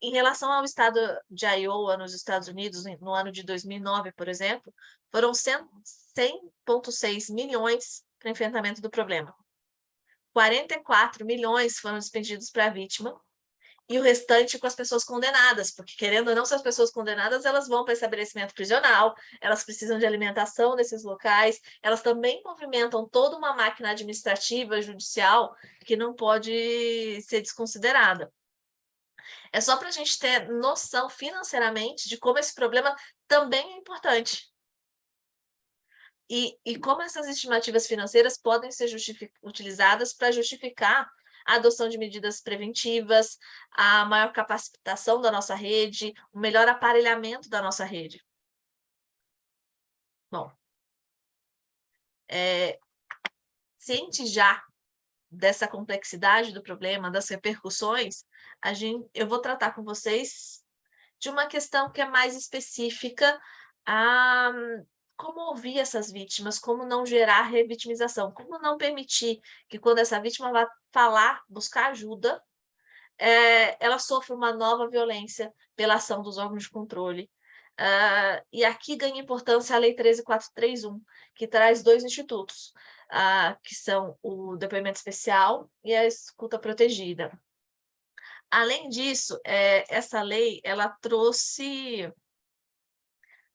Em relação ao estado de Iowa, nos Estados Unidos, no ano de 2009, por exemplo, foram 100,6 milhões para enfrentamento do problema. 44 milhões foram despendidos para a vítima e o restante com as pessoas condenadas, porque, querendo ou não, se as pessoas condenadas, elas vão para estabelecimento prisional, elas precisam de alimentação nesses locais, elas também movimentam toda uma máquina administrativa, judicial, que não pode ser desconsiderada. É só para a gente ter noção financeiramente de como esse problema também é importante. E como essas estimativas financeiras podem ser utilizadas para justificar a adoção de medidas preventivas, a maior capacitação da nossa rede, o melhor aparelhamento da nossa rede. Bom, ciente já dessa complexidade do problema, das repercussões, eu vou tratar com vocês de uma questão que é mais específica a como ouvir essas vítimas, como não gerar revitimização, como não permitir que quando essa vítima vai falar, buscar ajuda, ela sofra uma nova violência pela ação dos órgãos de controle. E aqui ganha importância a Lei 13.431, que traz 2 institutos, que são o depoimento especial e a escuta protegida. Além disso, essa lei ela trouxe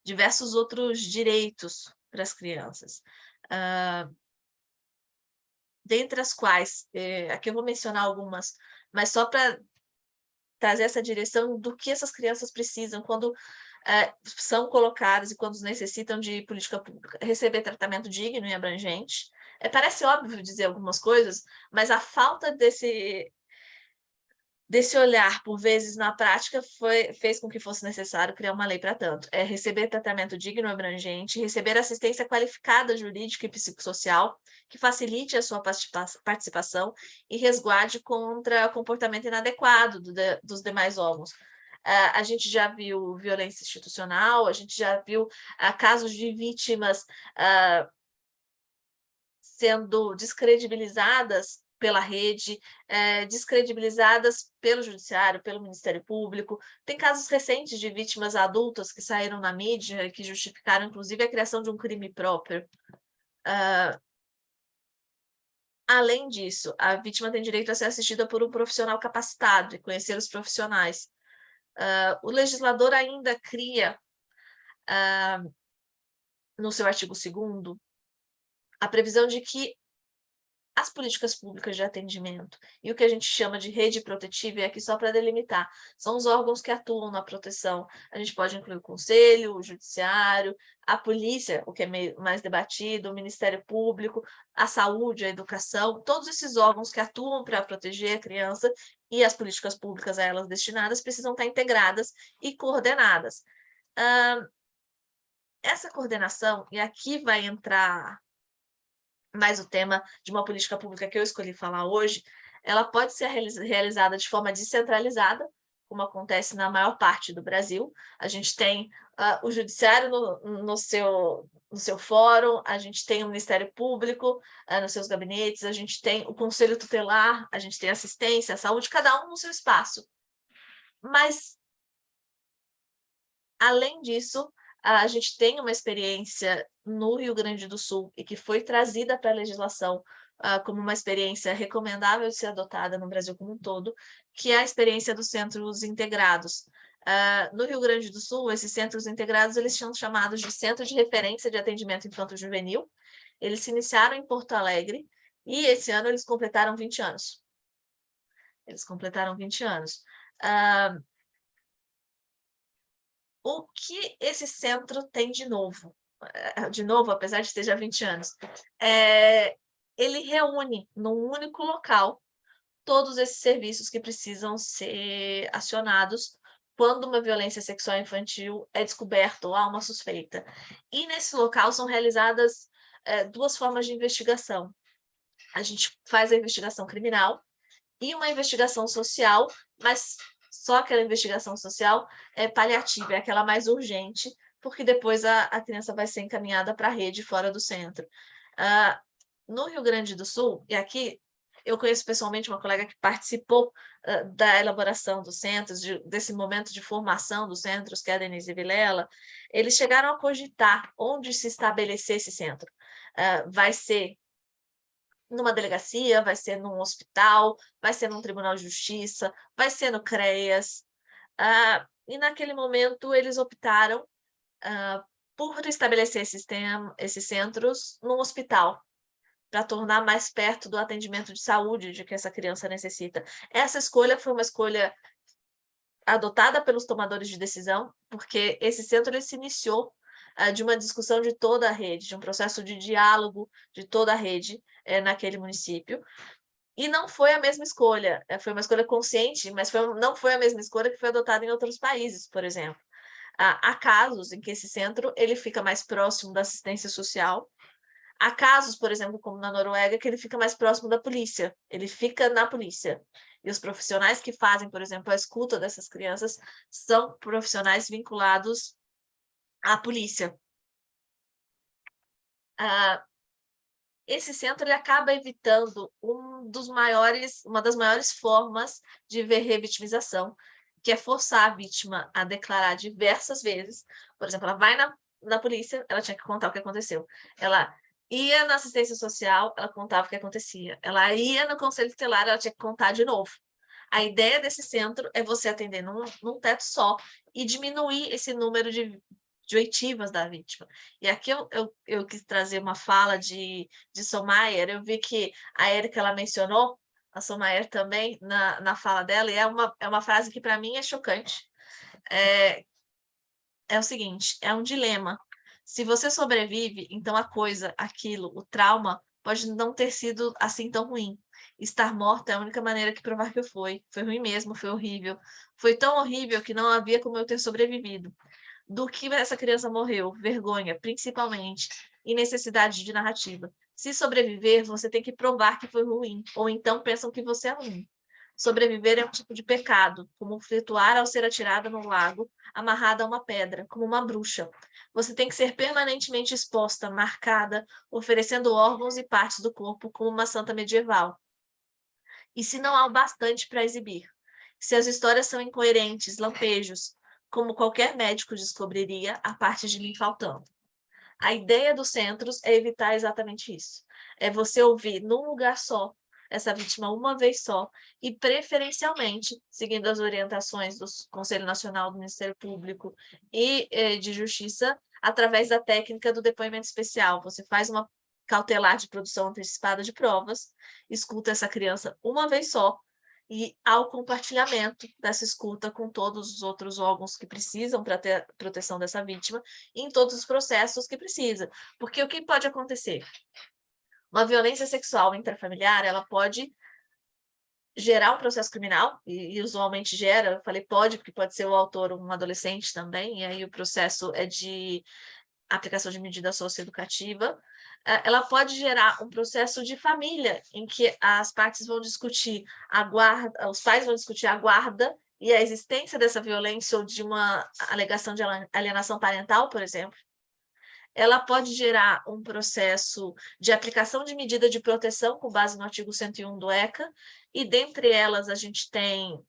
diversos outros direitos para as crianças, dentre as quais, aqui eu vou mencionar algumas, mas só para trazer essa direção do que essas crianças precisam quando são colocadas e quando necessitam de política pública. Receber tratamento digno e abrangente. Parece óbvio dizer algumas coisas, mas a falta desse olhar, por vezes, na prática, fez com que fosse necessário criar uma lei para tanto. Receber tratamento digno e abrangente, receber assistência qualificada jurídica e psicossocial, que facilite a sua participação e resguarde contra comportamento inadequado dos demais órgãos. A gente já viu violência institucional, a gente já viu casos de vítimas sendo descredibilizadas pela rede, descredibilizadas pelo Judiciário, pelo Ministério Público. Tem casos recentes de vítimas adultas que saíram na mídia e que justificaram, inclusive, a criação de um crime próprio. Além disso, a vítima tem direito a ser assistida por um profissional capacitado e conhecer os profissionais. O legislador ainda cria, no seu artigo 2º, a previsão de que as políticas públicas de atendimento e o que a gente chama de rede protetiva, e aqui só para delimitar, são os órgãos que atuam na proteção. A gente pode incluir o Conselho, o Judiciário, a Polícia, o que é mais debatido, o Ministério Público, a Saúde, a Educação, todos esses órgãos que atuam para proteger a criança e as políticas públicas a elas destinadas precisam estar integradas e coordenadas. Essa coordenação, e aqui vai entrar mais o tema de uma política pública que eu escolhi falar hoje, ela pode ser realizada de forma descentralizada, como acontece na maior parte do Brasil. A gente tem o Judiciário no seu fórum, a gente tem o Ministério Público nos seus gabinetes, a gente tem o Conselho Tutelar, a gente tem assistência, a saúde, cada um no seu espaço. Mas, além disso, a gente tem uma experiência no Rio Grande do Sul e que foi trazida para a legislação como uma experiência recomendável de ser adotada no Brasil como um todo, que é a experiência dos centros integrados. No Rio Grande do Sul, esses centros integrados eles são chamados de Centro de Referência de Atendimento Infanto-Juvenil. Eles se iniciaram em Porto Alegre e esse ano eles completaram 20 anos. O que esse centro tem de novo? Apesar de esteja há 20 anos, ele reúne num único local todos esses serviços que precisam ser acionados quando uma violência sexual infantil é descoberta ou há uma suspeita. E nesse local são realizadas 2 formas de investigação. a gente faz a investigação criminal e uma investigação social, mas só aquela investigação social é paliativa, é aquela mais urgente, porque depois a criança vai ser encaminhada para a rede fora do centro. No Rio Grande do Sul, e aqui eu conheço pessoalmente uma colega que participou da elaboração dos centros, desse momento de formação dos centros, que é a Denise Vilela, eles chegaram a cogitar onde se estabelecer esse centro. Vai ser numa delegacia, vai ser num hospital, vai ser num tribunal de justiça, vai ser no CREAS. E naquele momento eles optaram por estabelecer esses centros num hospital, para tornar mais perto do atendimento de saúde de que essa criança necessita. Essa escolha foi uma escolha adotada pelos tomadores de decisão, porque esse centro ele se iniciou de uma discussão de toda a rede, de um processo de diálogo de toda a rede naquele município. E não foi a mesma escolha, foi uma escolha consciente, mas não foi a mesma escolha que foi adotada em outros países, por exemplo. Há casos em que esse centro ele fica mais próximo da assistência social. Há casos, por exemplo, como na Noruega, que ele fica mais próximo da polícia, ele fica na polícia. E os profissionais que fazem, por exemplo, a escuta dessas crianças são profissionais vinculados à polícia. Esse centro ele acaba evitando uma das maiores formas de ver revitimização, que é forçar a vítima a declarar diversas vezes. Por exemplo, ela vai na polícia, ela tinha que contar o que aconteceu. Ela ia na assistência social, ela contava o que acontecia. Ela ia no conselho tutelar, ela tinha que contar de novo. A ideia desse centro é você atender num teto só e diminuir esse número de oitivas da vítima. E aqui eu quis trazer uma fala de Somayer. Eu vi que a Érica ela mencionou a Somayer também na fala dela, e é uma frase que para mim é chocante. É o seguinte, é um dilema. Se você sobrevive, então a coisa, aquilo, o trauma, pode não ter sido assim tão ruim. Estar morta é a única maneira que provar que eu foi. Foi ruim mesmo, foi horrível. Foi tão horrível que não havia como eu ter sobrevivido. Do que essa criança morreu? Vergonha, principalmente, e necessidade de narrativa. Se sobreviver, você tem que provar que foi ruim, ou então pensam que você é ruim. Sobreviver é um tipo de pecado, como flutuar ao ser atirada no lago, amarrada a uma pedra, como uma bruxa. Você tem que ser permanentemente exposta, marcada, oferecendo órgãos e partes do corpo como uma santa medieval. E se não há o bastante para exibir? Se as histórias são incoerentes, lampejos, como qualquer médico descobriria, a parte de mim faltando. A ideia dos centros é evitar exatamente isso. É você ouvir num lugar só essa vítima uma vez só e, preferencialmente, seguindo as orientações do Conselho Nacional do Ministério Público e de Justiça, através da técnica do depoimento especial. Você faz uma cautelar de produção antecipada de provas, escuta essa criança uma vez só, e ao compartilhamento dessa escuta com todos os outros órgãos que precisam para ter a proteção dessa vítima, em todos os processos que precisa. Porque o que pode acontecer? Uma violência sexual intrafamiliar, ela pode gerar um processo criminal, e usualmente gera, eu falei pode, porque pode ser o autor um adolescente também, e aí o processo é de aplicação de medida socioeducativa. Ela pode gerar um processo de família, em que as partes vão discutir a guarda, os pais vão discutir a guarda e a existência dessa violência ou de uma alegação de alienação parental, por exemplo. Ela pode gerar um processo de aplicação de medida de proteção com base no artigo 101 do ECA, e dentre elas a gente tem,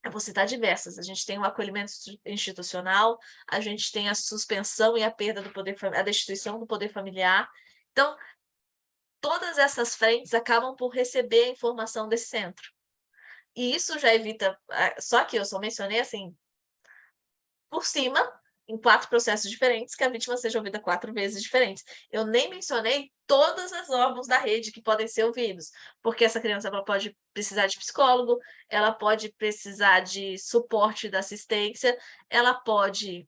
eu vou citar diversas, a gente tem o acolhimento institucional, a gente tem a suspensão e a perda do poder, a destituição do poder familiar. Então, todas essas frentes acabam por receber a informação desse centro. E isso já evita, só que eu só mencionei assim, por cima, em 4 processos diferentes, que a vítima seja ouvida 4 vezes diferentes. Eu nem mencionei todos os órgãos da rede que podem ser ouvidos, porque essa criança ela pode precisar de psicólogo, ela pode precisar de suporte da assistência, ela pode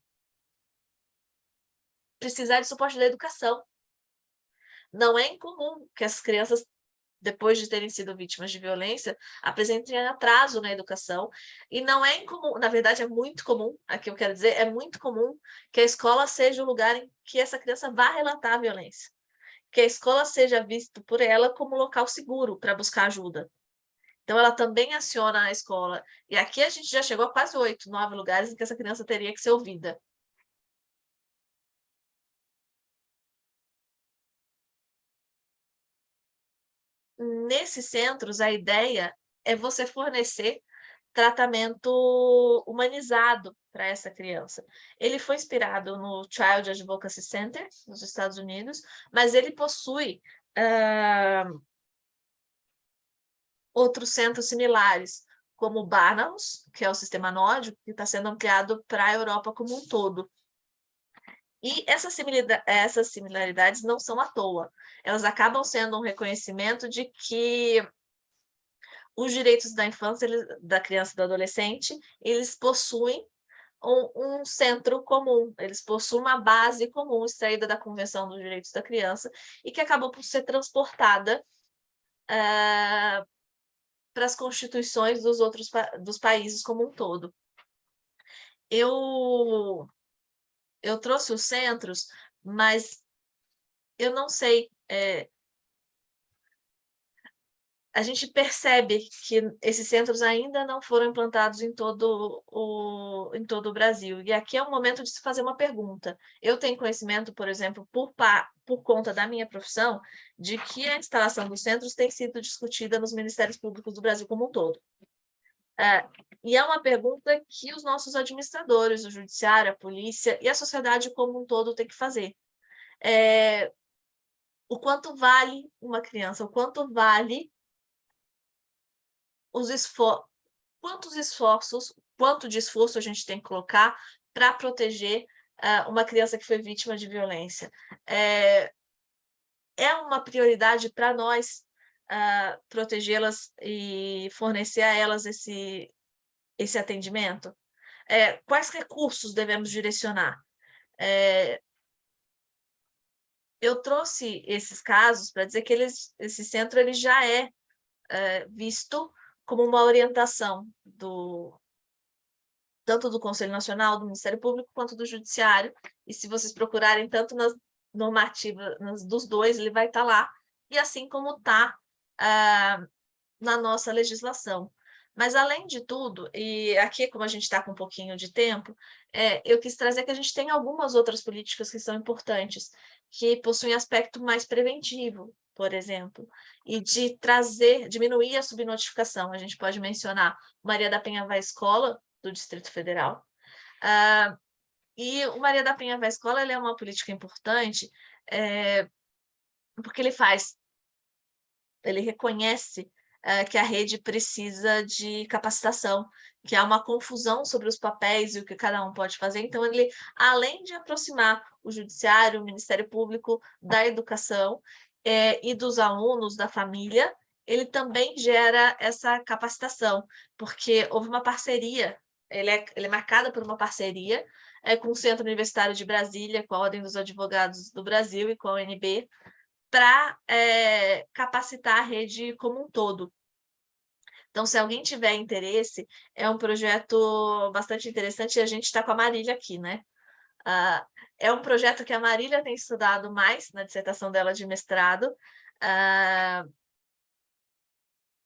precisar de suporte da educação. Não é incomum que as crianças, depois de terem sido vítimas de violência, apresentem atraso na educação. E não é incomum, na verdade é muito comum, aqui eu quero dizer, é muito comum que a escola seja o lugar em que essa criança vá relatar a violência. que a escola seja vista por ela como um local seguro para buscar ajuda. Então, ela também aciona a escola. E aqui a gente já chegou a quase 8, 9 lugares em que essa criança teria que ser ouvida. Nesses centros, a ideia é você fornecer tratamento humanizado para essa criança. Ele foi inspirado no Child Advocacy Center, nos Estados Unidos, mas ele possui outros centros similares, como o Barnahus, que é o sistema nórdico, que está sendo ampliado para a Europa como um todo. E essas similaridades não são à toa. Elas acabam sendo um reconhecimento de que os direitos da infância, da criança e do adolescente, eles possuem um centro comum, eles possuem uma base comum extraída da Convenção dos Direitos da Criança e que acabou por ser transportada para as constituições dos países como um todo. Eu trouxe os centros, mas eu não sei. A gente percebe que esses centros ainda não foram implantados em todo o Brasil. E aqui é um momento de se fazer uma pergunta. Eu tenho conhecimento, por exemplo, por conta da minha profissão, de que a instalação dos centros tem sido discutida nos Ministérios Públicos do Brasil como um todo. E é uma pergunta que os nossos administradores, o judiciário, a polícia e a sociedade como um todo tem que fazer. O quanto vale uma criança? O quanto vale quanto de esforço a gente tem que colocar para proteger uma criança que foi vítima de violência? É uma prioridade para nós protegê-las e fornecer a elas esse atendimento? Quais recursos devemos direcionar? Eu trouxe esses casos para dizer que esse centro ele já é visto como uma orientação tanto do Conselho Nacional, do Ministério Público, quanto do Judiciário. E se vocês procurarem tanto nas normativas dos dois, ele vai estar lá. E assim como está na nossa legislação. Mas, além de tudo, e aqui, como a gente está com um pouquinho de tempo, eu quis trazer que a gente tem algumas outras políticas que são importantes, que possuem aspecto mais preventivo, por exemplo, e de diminuir a subnotificação. A gente pode mencionar Maria da Penha Vai Escola, do Distrito Federal. E o Maria da Penha Vai Escola ele é uma política importante porque ele reconhece que a rede precisa de capacitação, que há uma confusão sobre os papéis e o que cada um pode fazer. Então, ele, além de aproximar o judiciário, o Ministério Público da educação e dos alunos, da família, ele também gera essa capacitação, porque houve uma parceria, ele é marcado por uma parceria com o Centro Universitário de Brasília, com a Ordem dos Advogados do Brasil e com a UNB, para capacitar a rede como um todo. Então, se alguém tiver interesse, é um projeto bastante interessante e a gente está com a Marília aqui, né? É um projeto que a Marília tem estudado mais na dissertação dela de mestrado,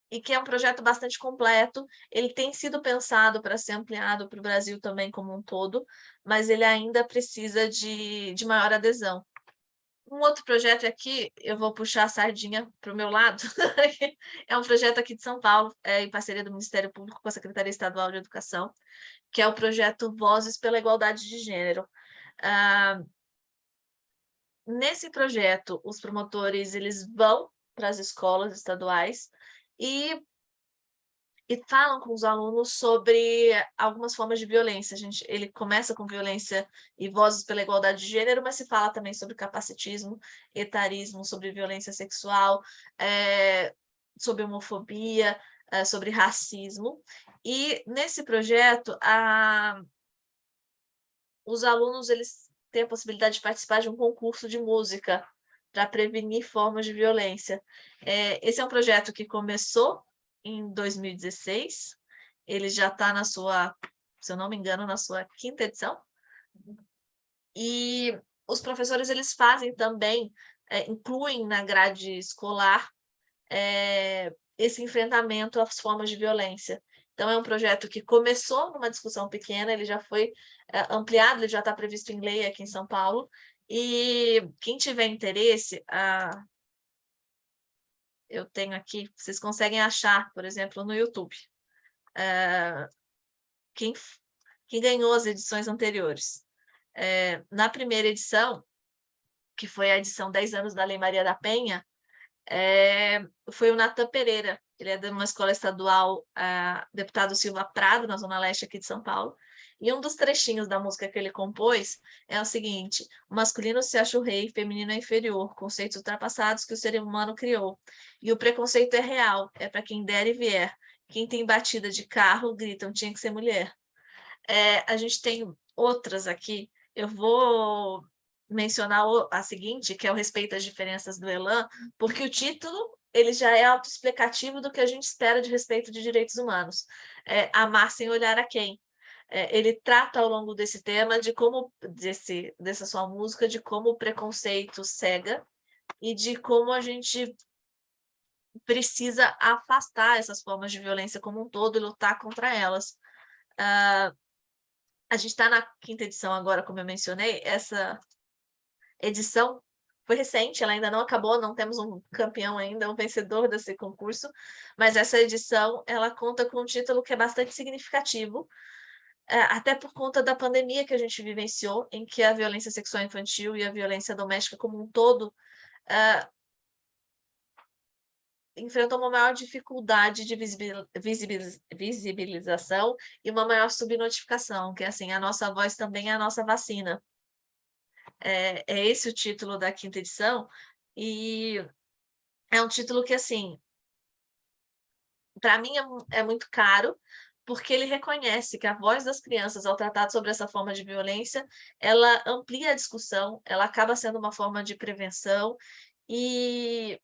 e que é um projeto bastante completo. Ele tem sido pensado para ser ampliado para o Brasil também como um todo, mas ele ainda precisa de maior adesão. Um outro projeto aqui, eu vou puxar a sardinha para o meu lado, é um projeto aqui de São Paulo, em parceria do Ministério Público com a Secretaria Estadual de Educação, que é o projeto Vozes pela Igualdade de Gênero. Nesse projeto, os promotores eles vão para as escolas estaduais e falam com os alunos sobre algumas formas de violência. Ele começa com violência e vozes pela igualdade de gênero, mas se fala também sobre capacitismo, etarismo, sobre violência sexual, sobre homofobia, sobre racismo. E nesse projeto, os alunos eles têm a possibilidade de participar de um concurso de música para prevenir formas de violência. Esse é um projeto que começou em 2016, ele já está na sua, se eu não me engano, na sua 5ª edição, e os professores eles fazem também incluem na grade escolar esse enfrentamento às formas de violência. Então, é um projeto que começou numa discussão pequena, ele já foi ampliado, ele já está previsto em lei aqui em São Paulo, e quem tiver interesse, eu tenho aqui, vocês conseguem achar, por exemplo, no YouTube, quem ganhou as edições anteriores. Na primeira edição, que foi a edição 10 anos da Lei Maria da Penha, foi o Natan Pereira, ele é de uma escola estadual, deputado Silva Prado, na Zona Leste aqui de São Paulo, e um dos trechinhos da música que ele compôs é o seguinte: o masculino se acha o rei, feminino é inferior, conceitos ultrapassados que o ser humano criou. E o preconceito é real, é para quem der e vier. Quem tem batida de carro, gritam, tinha que ser mulher. A gente tem outras aqui, eu vou mencionar a seguinte, que é o respeito às diferenças do Elan, porque o título ele já é autoexplicativo do que a gente espera de respeito de direitos humanos. Amar sem olhar a quem. Ele trata ao longo desse tema de como, dessa sua música, de como o preconceito cega e de como a gente precisa afastar essas formas de violência como um todo e lutar contra elas. A gente está na 5ª edição agora, como eu mencionei, essa edição foi recente, ela ainda não acabou, não temos um campeão ainda, um vencedor desse concurso, mas essa edição, ela conta com um título que é bastante significativo, até por conta da pandemia que a gente vivenciou, em que a violência sexual infantil e a violência doméstica como um todo enfrentam uma maior dificuldade de visibilização e uma maior subnotificação, que assim, a nossa voz também é a nossa vacina. É esse o título da 5ª edição, e é um título que, assim, para mim é muito caro, porque ele reconhece que a voz das crianças, ao tratar sobre essa forma de violência, ela amplia a discussão, ela acaba sendo uma forma de prevenção e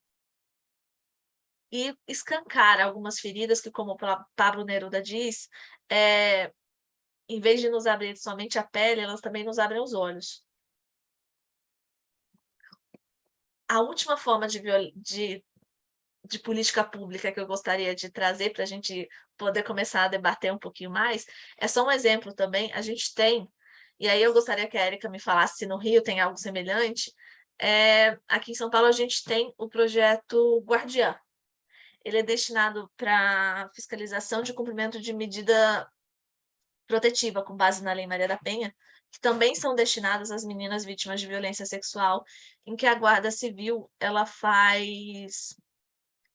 escancara algumas feridas que, como o Pablo Neruda diz, em vez de nos abrir somente a pele, elas também nos abrem os olhos. A última forma de política pública que eu gostaria de trazer para a gente poder começar a debater um pouquinho mais, é só um exemplo também, a gente tem, e aí eu gostaria que a Érica me falasse se no Rio tem algo semelhante, aqui em São Paulo a gente tem o projeto Guardiã. Ele é destinado para fiscalização de cumprimento de medida protetiva, com base na Lei Maria da Penha, que também são destinadas às meninas vítimas de violência sexual, em que a Guarda Civil ela faz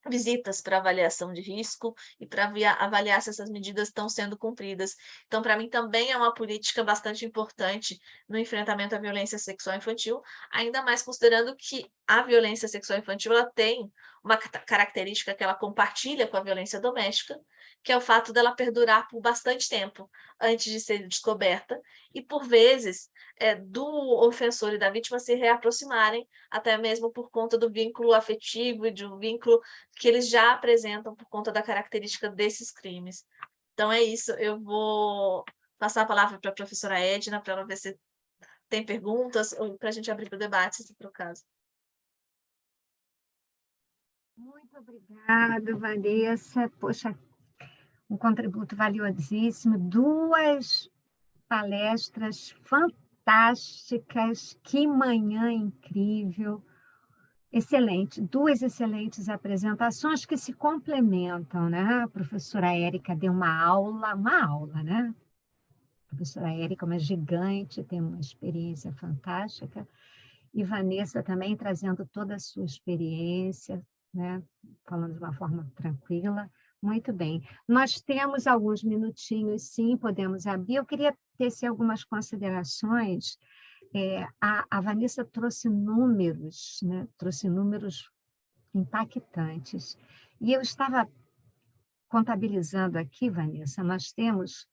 visitas para avaliação de risco e para avaliar se essas medidas estão sendo cumpridas. Então, para mim, também é uma política bastante importante no enfrentamento à violência sexual infantil, ainda mais considerando que a violência sexual infantil ela tem uma característica que ela compartilha com a violência doméstica, que é o fato dela perdurar por bastante tempo antes de ser descoberta e, por vezes, do ofensor e da vítima se reaproximarem, até mesmo por conta do vínculo afetivo e de um vínculo que eles já apresentam por conta da característica desses crimes. Então é isso, eu vou passar a palavra para a professora Edna, para ela ver se tem perguntas, ou para a gente abrir para o debate, se for o caso. Muito obrigada, Vanessa. Poxa, um contributo valiosíssimo, 2 palestras fantásticas, que manhã incrível. Excelente, 2 excelentes apresentações que se complementam, né? A professora Érica deu uma aula, né? A professora Érica é uma gigante, tem uma experiência fantástica, e Vanessa também trazendo toda a sua experiência, né? Falando de uma forma tranquila. Muito bem. Nós temos alguns minutinhos, sim, podemos abrir. Eu queria tecer algumas considerações. A Vanessa trouxe números, né? Trouxe números impactantes. E eu estava contabilizando aqui, Vanessa, nós temos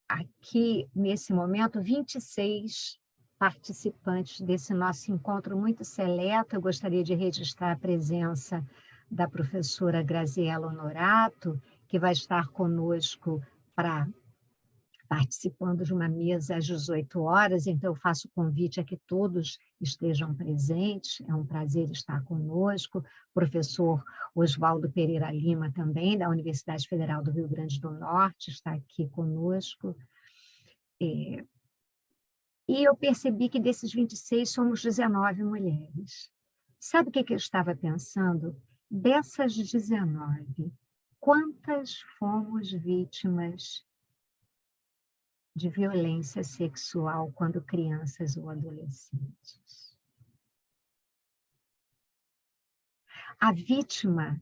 aqui, nesse momento, 26 participantes desse nosso encontro muito seleto. Eu gostaria de registrar a presença da professora Graziela Honorato, que vai estar conosco participando de uma mesa às 18 horas, então eu faço o convite a que todos estejam presentes. É um prazer estar conosco. Professor Oswaldo Pereira Lima, também, da Universidade Federal do Rio Grande do Norte, está aqui conosco. E eu percebi que desses 26 somos 19 mulheres. Sabe o que eu estava pensando? Dessas 19, quantas fomos vítimas de violência sexual quando crianças ou adolescentes? A vítima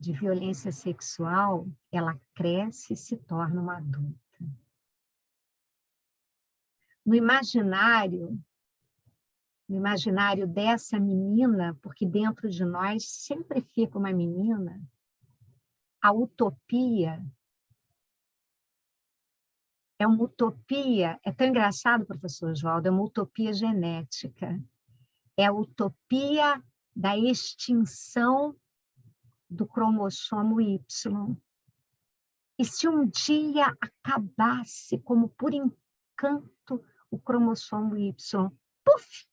de violência sexual, ela cresce e se torna uma adulta. No imaginário dessa menina, porque dentro de nós sempre fica uma menina, a utopia é uma utopia, é tão engraçado, professor Oswaldo, é uma utopia genética. É a utopia da extinção do cromossomo Y. E se um dia acabasse, como por encanto, o cromossomo Y, puf,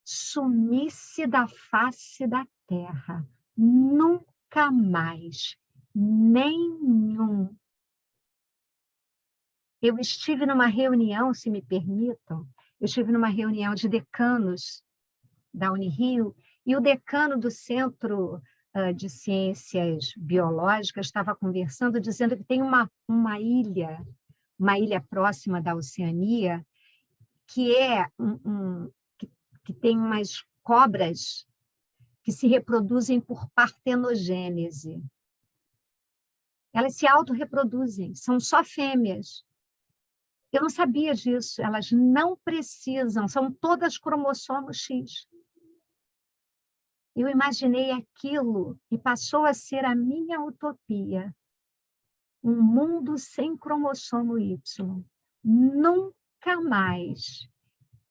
sumisse da face da Terra, nunca mais, nenhum. Eu estive numa reunião, se me permitam, eu estive numa reunião de decanos da Unirio, e o decano do Centro de Ciências Biológicas estava conversando, dizendo que tem uma ilha próxima da Oceania, que que tem umas cobras que se reproduzem por partenogênese. Elas se autorreproduzem, são só fêmeas. Eu não sabia disso, elas não precisam, são todas cromossomos X. Eu imaginei aquilo e passou a ser a minha utopia. Um mundo sem cromossomo Y. Nunca mais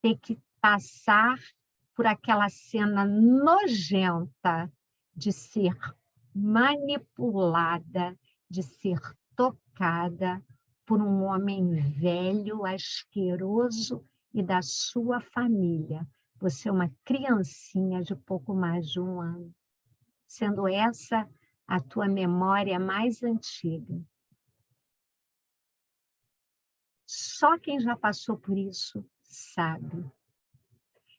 ter que passar por aquela cena nojenta de ser manipulada, de ser tocada por um homem velho, asqueroso e da sua família. Você é uma criancinha de pouco mais de 1 ano, sendo essa a tua memória mais antiga. Só quem já passou por isso sabe.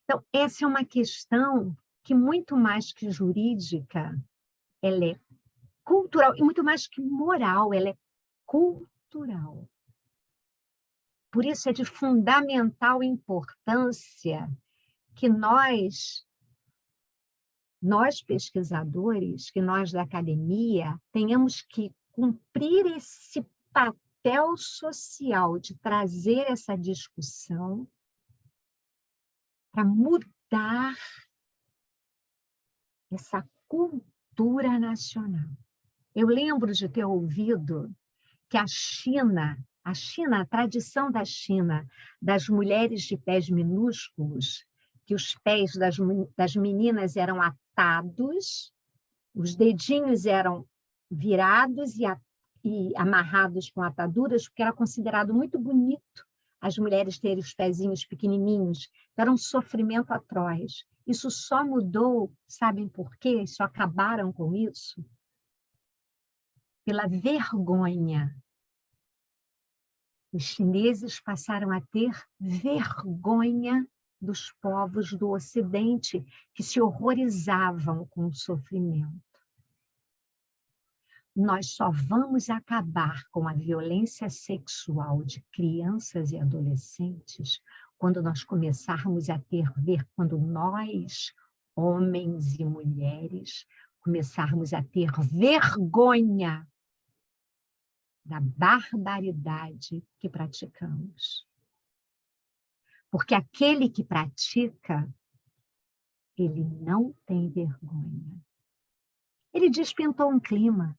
Então, essa é uma questão que, muito mais que jurídica, ela é cultural, e muito mais que moral, ela é cultural. Por isso é de fundamental importância que nós pesquisadores, que nós da academia, tenhamos que cumprir esse papel social de trazer essa discussão para mudar essa cultura nacional. Eu lembro de ter ouvido que a tradição da China, das mulheres de pés minúsculos, que os pés das meninas eram atados, os dedinhos eram virados e amarrados com ataduras, porque era considerado muito bonito as mulheres terem os pezinhos pequenininhos. Era um sofrimento atroz. Isso só mudou, sabem por quê? Só acabaram com isso? Pela vergonha. Os chineses passaram a ter vergonha dos povos do Ocidente, que se horrorizavam com o sofrimento. Nós só vamos acabar com a violência sexual de crianças e adolescentes quando nós começarmos a quando nós, homens e mulheres, começarmos a ter vergonha da barbaridade que praticamos. Porque aquele que pratica, ele não tem vergonha. Ele despintou um clima.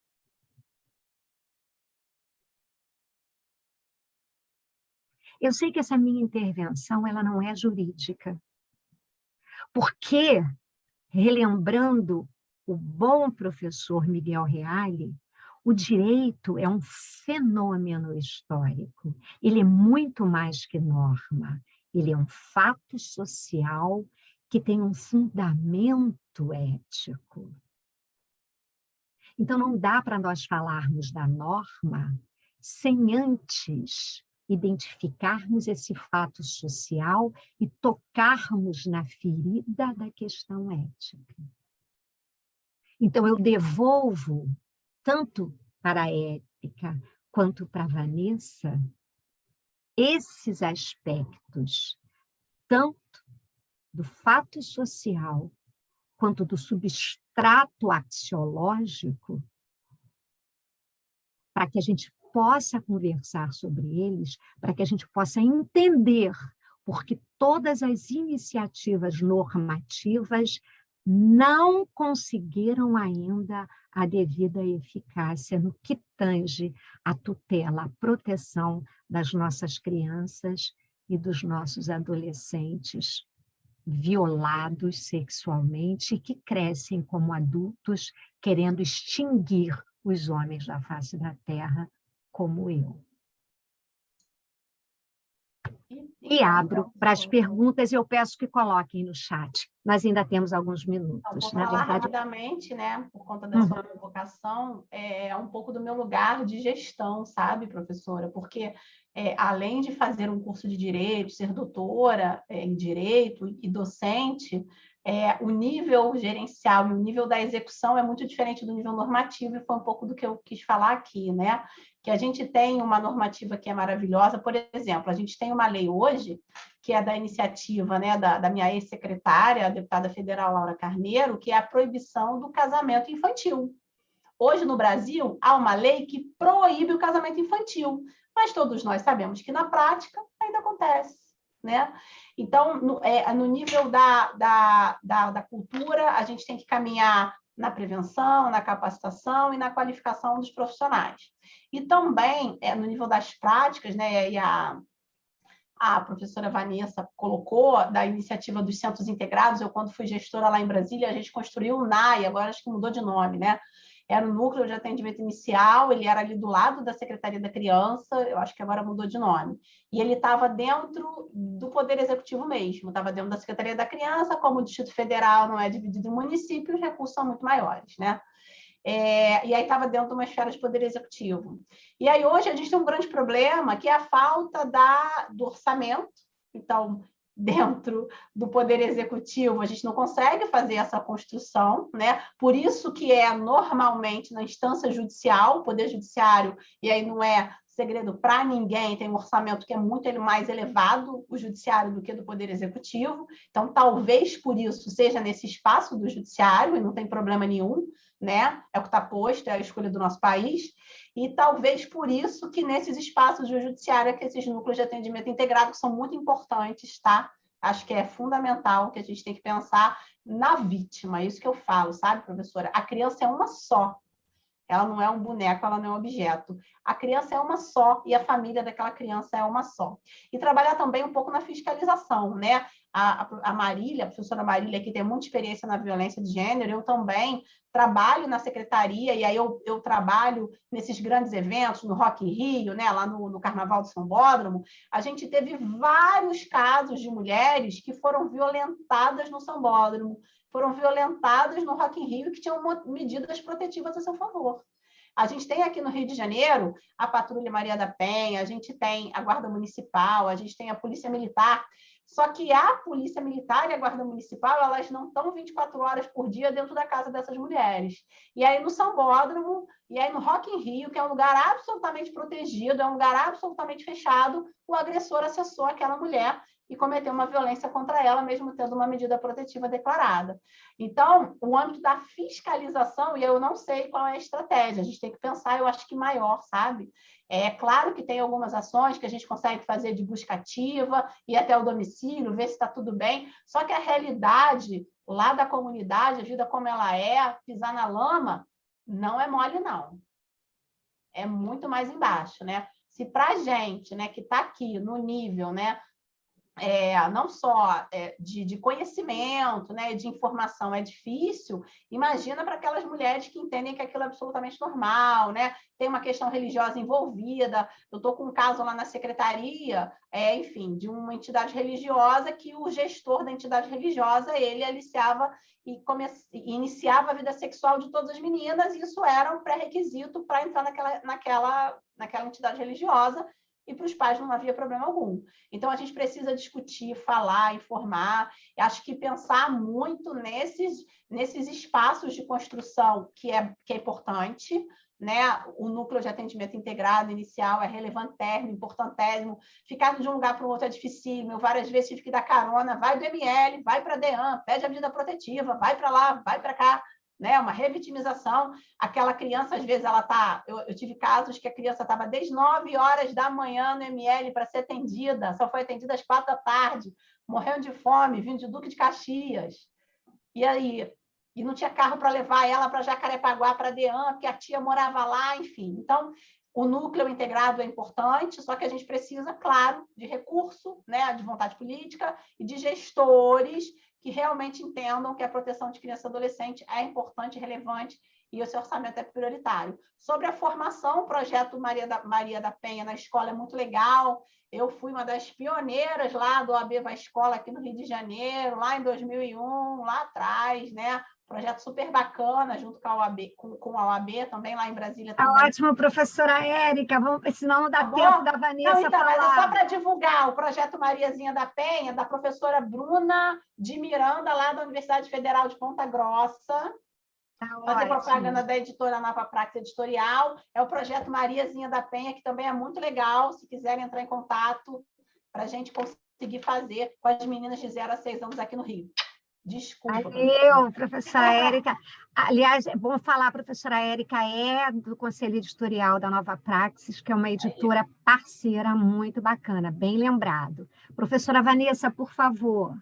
Eu sei que essa minha intervenção ela não é jurídica, porque, relembrando o bom professor Miguel Reale, o direito é um fenômeno histórico. Ele é muito mais que norma. Ele é um fato social que tem um fundamento ético. Então, não dá para nós falarmos da norma sem antes identificarmos esse fato social e tocarmos na ferida da questão ética. Então, eu devolvo, tanto para a Érica quanto para a Vanessa, esses aspectos, tanto do fato social quanto do substrato axiológico, para que a gente possa conversar sobre eles, para que a gente possa entender porque todas as iniciativas normativas não conseguiram ainda a devida eficácia no que tange à tutela, à proteção das nossas crianças e dos nossos adolescentes violados sexualmente e que crescem como adultos querendo extinguir os homens da face da terra, como eu. E abro para as perguntas e eu peço que coloquem no chat. Nós ainda temos alguns minutos. Vou falar rapidamente, né, por conta da sua provocação, um pouco do meu lugar de gestão, sabe, professora? Porque, além de fazer um curso de Direito, ser doutora em Direito e docente, o nível gerencial e o nível da execução é muito diferente do nível normativo, e foi um pouco do que eu quis falar aqui, né? Que a gente tem uma normativa que é maravilhosa. Por exemplo, a gente tem uma lei hoje, que é da iniciativa, né, da minha ex-secretária, a deputada federal Laura Carneiro, que é a proibição do casamento infantil. Hoje, no Brasil, há uma lei que proíbe o casamento infantil, mas todos nós sabemos que, na prática, ainda acontece, né? Então, no nível da cultura, a gente tem que caminhar na prevenção, na capacitação e na qualificação dos profissionais. E também, no nível das práticas, né, e a professora Vanessa colocou, da iniciativa dos centros integrados. Eu, quando fui gestora lá em Brasília, a gente construiu o NAI, agora acho que mudou de nome, né? Era o Núcleo de Atendimento Inicial, ele era ali do lado da Secretaria da Criança, eu acho que agora mudou de nome. E ele estava dentro do Poder Executivo mesmo, estava dentro da Secretaria da Criança, como o Distrito Federal não é dividido em municípios, os recursos são muito maiores, né? E aí estava dentro de uma esfera de poder executivo. E aí hoje a gente tem um grande problema, que é a falta do orçamento. Então, dentro do poder executivo, a gente não consegue fazer essa construção, né? Por isso que normalmente na instância judicial, o poder judiciário, e aí não é segredo para ninguém, tem um orçamento que é muito mais elevado, o judiciário, do que do poder executivo. Então, talvez por isso seja nesse espaço do judiciário, e não tem problema nenhum, né? É o que está posto, é a escolha do nosso país, e talvez por isso que nesses espaços do judiciário é que esses núcleos de atendimento integrado que são muito importantes, tá? Acho que é fundamental que a gente tem que pensar na vítima, é isso que eu falo, sabe, professora? A criança é uma só, ela não é um boneco, ela não é um objeto. A criança é uma só e a família daquela criança é uma só. E trabalhar também um pouco na fiscalização, né? A Marília, a professora Marília, que tem muita experiência na violência de gênero, eu também trabalho na secretaria, e aí eu trabalho nesses grandes eventos, no Rock in Rio, né? Lá no Carnaval do Sambódromo. A gente teve vários casos de mulheres que foram violentadas no Sambódromo, foram violentadas no Rock in Rio, que tinham medidas protetivas a seu favor. A gente tem aqui no Rio de Janeiro a Patrulha Maria da Penha, a gente tem a Guarda Municipal, a gente tem a Polícia Militar, só que a Polícia Militar e a Guarda Municipal, elas não estão 24 horas por dia dentro da casa dessas mulheres. E aí no Sambódromo, e aí no Rock in Rio, que é um lugar absolutamente protegido, é um lugar absolutamente fechado, o agressor acessou aquela mulher e cometeu uma violência contra ela, mesmo tendo uma medida protetiva declarada. Então, o âmbito da fiscalização, e eu não sei qual é a estratégia, a gente tem que pensar, eu acho que maior, sabe? É claro que tem algumas ações que a gente consegue fazer de busca ativa, ir até o domicílio, ver se está tudo bem, só que a realidade lá da comunidade, a vida como ela é, pisar na lama, não é mole, não. É muito mais embaixo, né? Se para a gente, né, que está aqui no nível, né, não só de conhecimento, né, de informação é difícil, imagina para aquelas mulheres que entendem que aquilo é absolutamente normal, né? Tem uma questão religiosa envolvida. Eu estou com um caso lá na secretaria, enfim, de uma entidade religiosa que o gestor da entidade religiosa, ele aliciava e iniciava a vida sexual de todas as meninas, e isso era um pré-requisito para entrar naquela entidade religiosa, e para os pais não havia problema algum. Então, a gente precisa discutir, falar, informar. Eu acho que pensar muito nesses espaços de construção que é importante, né? O núcleo de atendimento integrado inicial é relevantérrimo, importantérrimo. Ficar de um lugar para o outro é dificílimo. Eu várias vezes tive que dar carona, vai do ML, vai para a DEAN, pede a medida protetiva, vai para lá, vai para cá, né? Uma revitimização. Aquela criança, às vezes, ela está... Eu tive casos que a criança estava desde 9 horas da manhã no ML para ser atendida, só foi atendida às 4 da tarde, morrendo de fome, vindo de Duque de Caxias. E aí... E não tinha carro para levar ela para Jacarepaguá, para a DEAN, porque a tia morava lá, enfim. Então, o núcleo integrado é importante, só que a gente precisa, claro, de recurso, né, de vontade política e de gestores que realmente entendam que a proteção de criança e adolescente é importante, relevante, e esse orçamento é prioritário. Sobre a formação, o projeto Maria da Penha na escola é muito legal. Eu fui uma das pioneiras lá do OAB Vai Escola, aqui no Rio de Janeiro, lá em 2001, lá atrás, né? Projeto super bacana, junto com a OAB, com a OAB também, lá em Brasília Tá também. ótimo, professora Érica, senão não dá Tá tempo bom? da Vanessa Não, então, falar. mas é só para divulgar o projeto Mariazinha da Penha, da professora Bruna de Miranda, lá da Universidade Federal de Ponta Grossa. Tá Fazer ótimo. propaganda da editora Nova Praxis Editorial. É o projeto Mariazinha da Penha, que também é muito legal, se quiserem entrar em contato, para a gente conseguir fazer com as meninas de 0 a 6 anos aqui no Rio. Desculpa. Valeu, professora Érica. Aliás, é bom falar, a professora Érica é do Conselho Editorial da Nova Praxis, que é uma editora parceira muito bacana, bem lembrado. Professora Vanessa, por favor.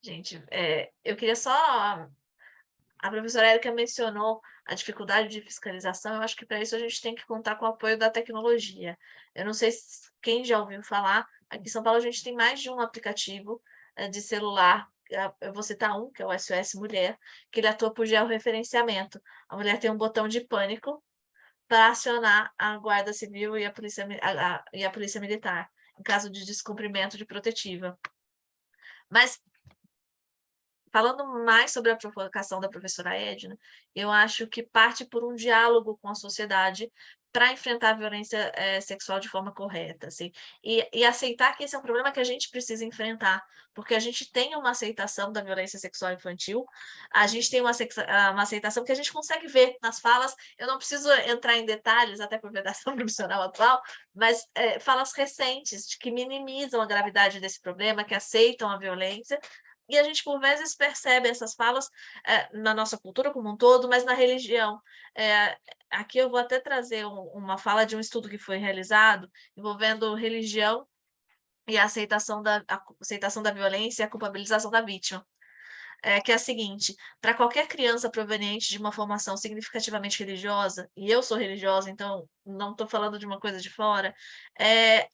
Gente, eu queria só... A professora Érica mencionou a dificuldade de fiscalização. Eu acho que para isso a gente tem que contar com o apoio da tecnologia. Eu não sei quem já ouviu falar, aqui em São Paulo a gente tem mais de um aplicativo de celular. Eu vou citar um, que é o SOS Mulher, que ele atua por georreferenciamento. A mulher tem um botão de pânico para acionar a Guarda Civil e a Polícia Militar, em caso de descumprimento de protetiva. Mas, falando mais sobre a provocação da professora Edna, eu acho que parte por um diálogo com a sociedade para enfrentar a violência sexual de forma correta, assim, e aceitar que esse é um problema que a gente precisa enfrentar, porque a gente tem uma aceitação da violência sexual infantil, a gente tem uma aceitação que a gente consegue ver nas falas. Eu não preciso entrar em detalhes, até por vedação profissional atual, mas falas recentes de que minimizam a gravidade desse problema, que aceitam a violência. E a gente, por vezes, percebe essas falas na nossa cultura como um todo, mas na religião. Aqui eu vou até trazer uma fala de um estudo que foi realizado envolvendo religião e a aceitação da violência e a culpabilização da vítima. Que é a seguinte: para qualquer criança proveniente de uma formação significativamente religiosa, e eu sou religiosa, então não estou falando de uma coisa de fora,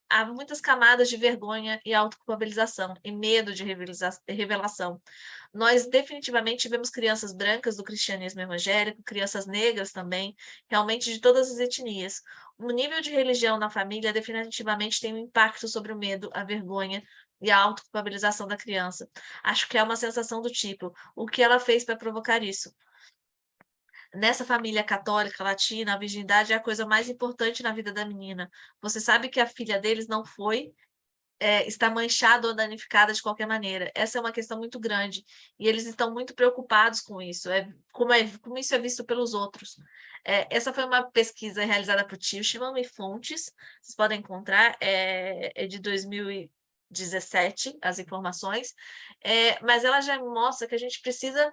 há muitas camadas de vergonha e autoculpabilização, e medo de revelação. Nós definitivamente vemos crianças brancas do cristianismo evangélico, crianças negras também, realmente de todas as etnias. O nível de religião na família definitivamente tem um impacto sobre o medo, a vergonha e a autoculpabilização da criança. Acho que é uma sensação do tipo: o que ela fez para provocar isso? Nessa família católica latina, a virgindade é a coisa mais importante na vida da menina. Você sabe que a filha deles não foi, está manchada ou danificada de qualquer maneira. Essa é uma questão muito grande, e eles estão muito preocupados com isso, como isso é visto pelos outros. Essa foi uma pesquisa realizada por Tishman e Fontes, vocês podem encontrar, é de 2017, as informações, mas ela já mostra que a gente precisa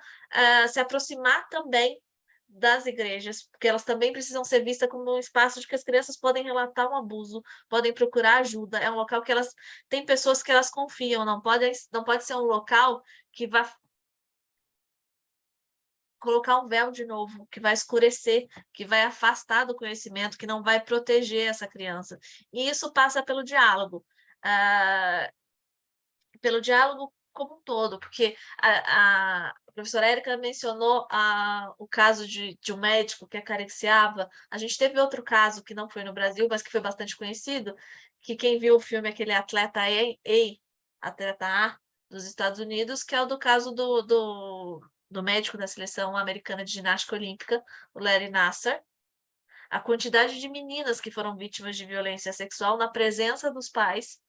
se aproximar também das igrejas, porque elas também precisam ser vistas como um espaço de que as crianças podem relatar um abuso, podem procurar ajuda. É um local que elas têm pessoas que elas confiam, não pode ser um local que vai colocar um véu de novo, que vai escurecer, que vai afastar do conhecimento, que não vai proteger essa criança. E isso passa pelo diálogo. pelo diálogo como um todo, porque a professora Érica mencionou o caso de um médico que acariciava. A gente teve outro caso que não foi no Brasil, mas que foi bastante conhecido, que quem viu o filme, aquele atleta atleta A dos Estados Unidos, que é o do caso do médico da seleção americana de ginástica olímpica, o Larry Nassar. A quantidade de meninas que foram vítimas de violência sexual na presença dos pais,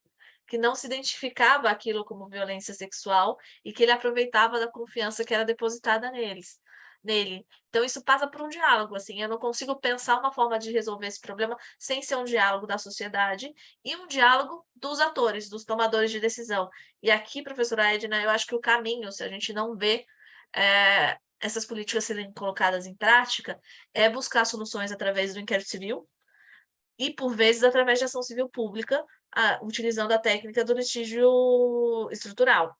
que não se identificava aquilo como violência sexual e que ele aproveitava da confiança que era depositada nele. Então, isso passa por um diálogo, assim, eu não consigo pensar uma forma de resolver esse problema sem ser um diálogo da sociedade e um diálogo dos atores, dos tomadores de decisão. E aqui, professora Edna, eu acho que o caminho, se a gente não vê essas políticas serem colocadas em prática, é buscar soluções através do inquérito civil e, por vezes, através de ação civil pública, utilizando a técnica do litígio estrutural.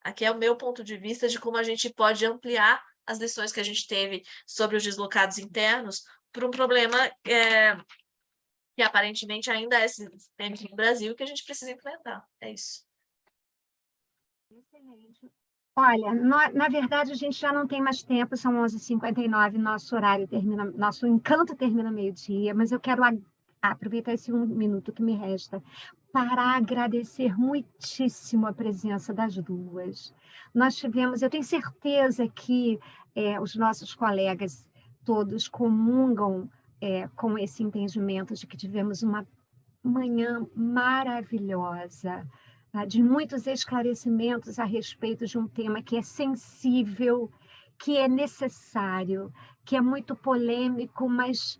Aqui é o meu ponto de vista de como a gente pode ampliar as lições que a gente teve sobre os deslocados internos para um problema que aparentemente ainda é sistêmico no Brasil e que a gente precisa enfrentar. É isso. Excelente. Olha, na verdade, a gente já não tem mais tempo, são 11h59, nosso encanto termina meio-dia, mas eu quero aproveitar esse 1 minuto que me resta para agradecer muitíssimo a presença das duas. Eu tenho certeza que os nossos colegas todos comungam com esse entendimento de que tivemos uma manhã maravilhosa, de muitos esclarecimentos a respeito de um tema que é sensível, que é necessário, que é muito polêmico, mas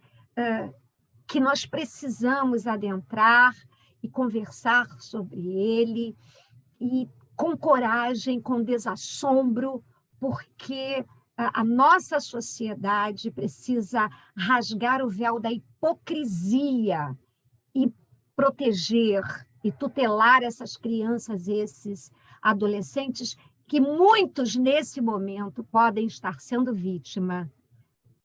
que nós precisamos adentrar e conversar sobre ele, e com coragem, com desassombro, porque a nossa sociedade precisa rasgar o véu da hipocrisia e proteger e tutelar essas crianças, esses adolescentes, que muitos, nesse momento, podem estar sendo vítima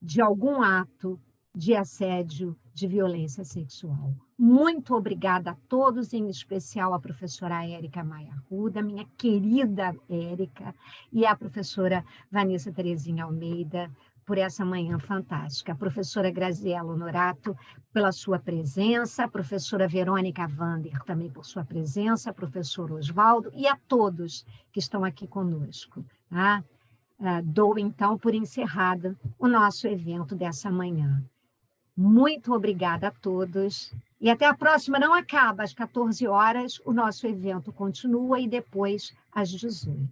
de algum ato de assédio, de violência sexual. Muito obrigada a todos, em especial a professora Érica Maia Arruda, minha querida Érica, e a professora Vanessa Terezinha Almeida, por essa manhã fantástica. A professora Graziela Honorato, pela sua presença, a professora Verônica Vander, também por sua presença, a professora Osvaldo, e a todos que estão aqui conosco. Tá? Dou, então, por encerrado o nosso evento dessa manhã. Muito obrigada a todos. E até a próxima. Não acaba às 14 horas, o nosso evento continua e depois às 18.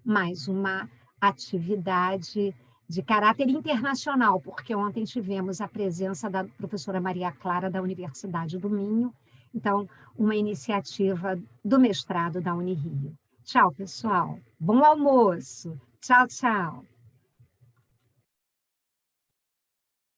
Mais uma atividade de caráter internacional, porque ontem tivemos a presença da professora Maria Clara, da Universidade do Minho. Então, uma iniciativa do mestrado da Unirio. Tchau, pessoal. Bom almoço. Tchau, tchau.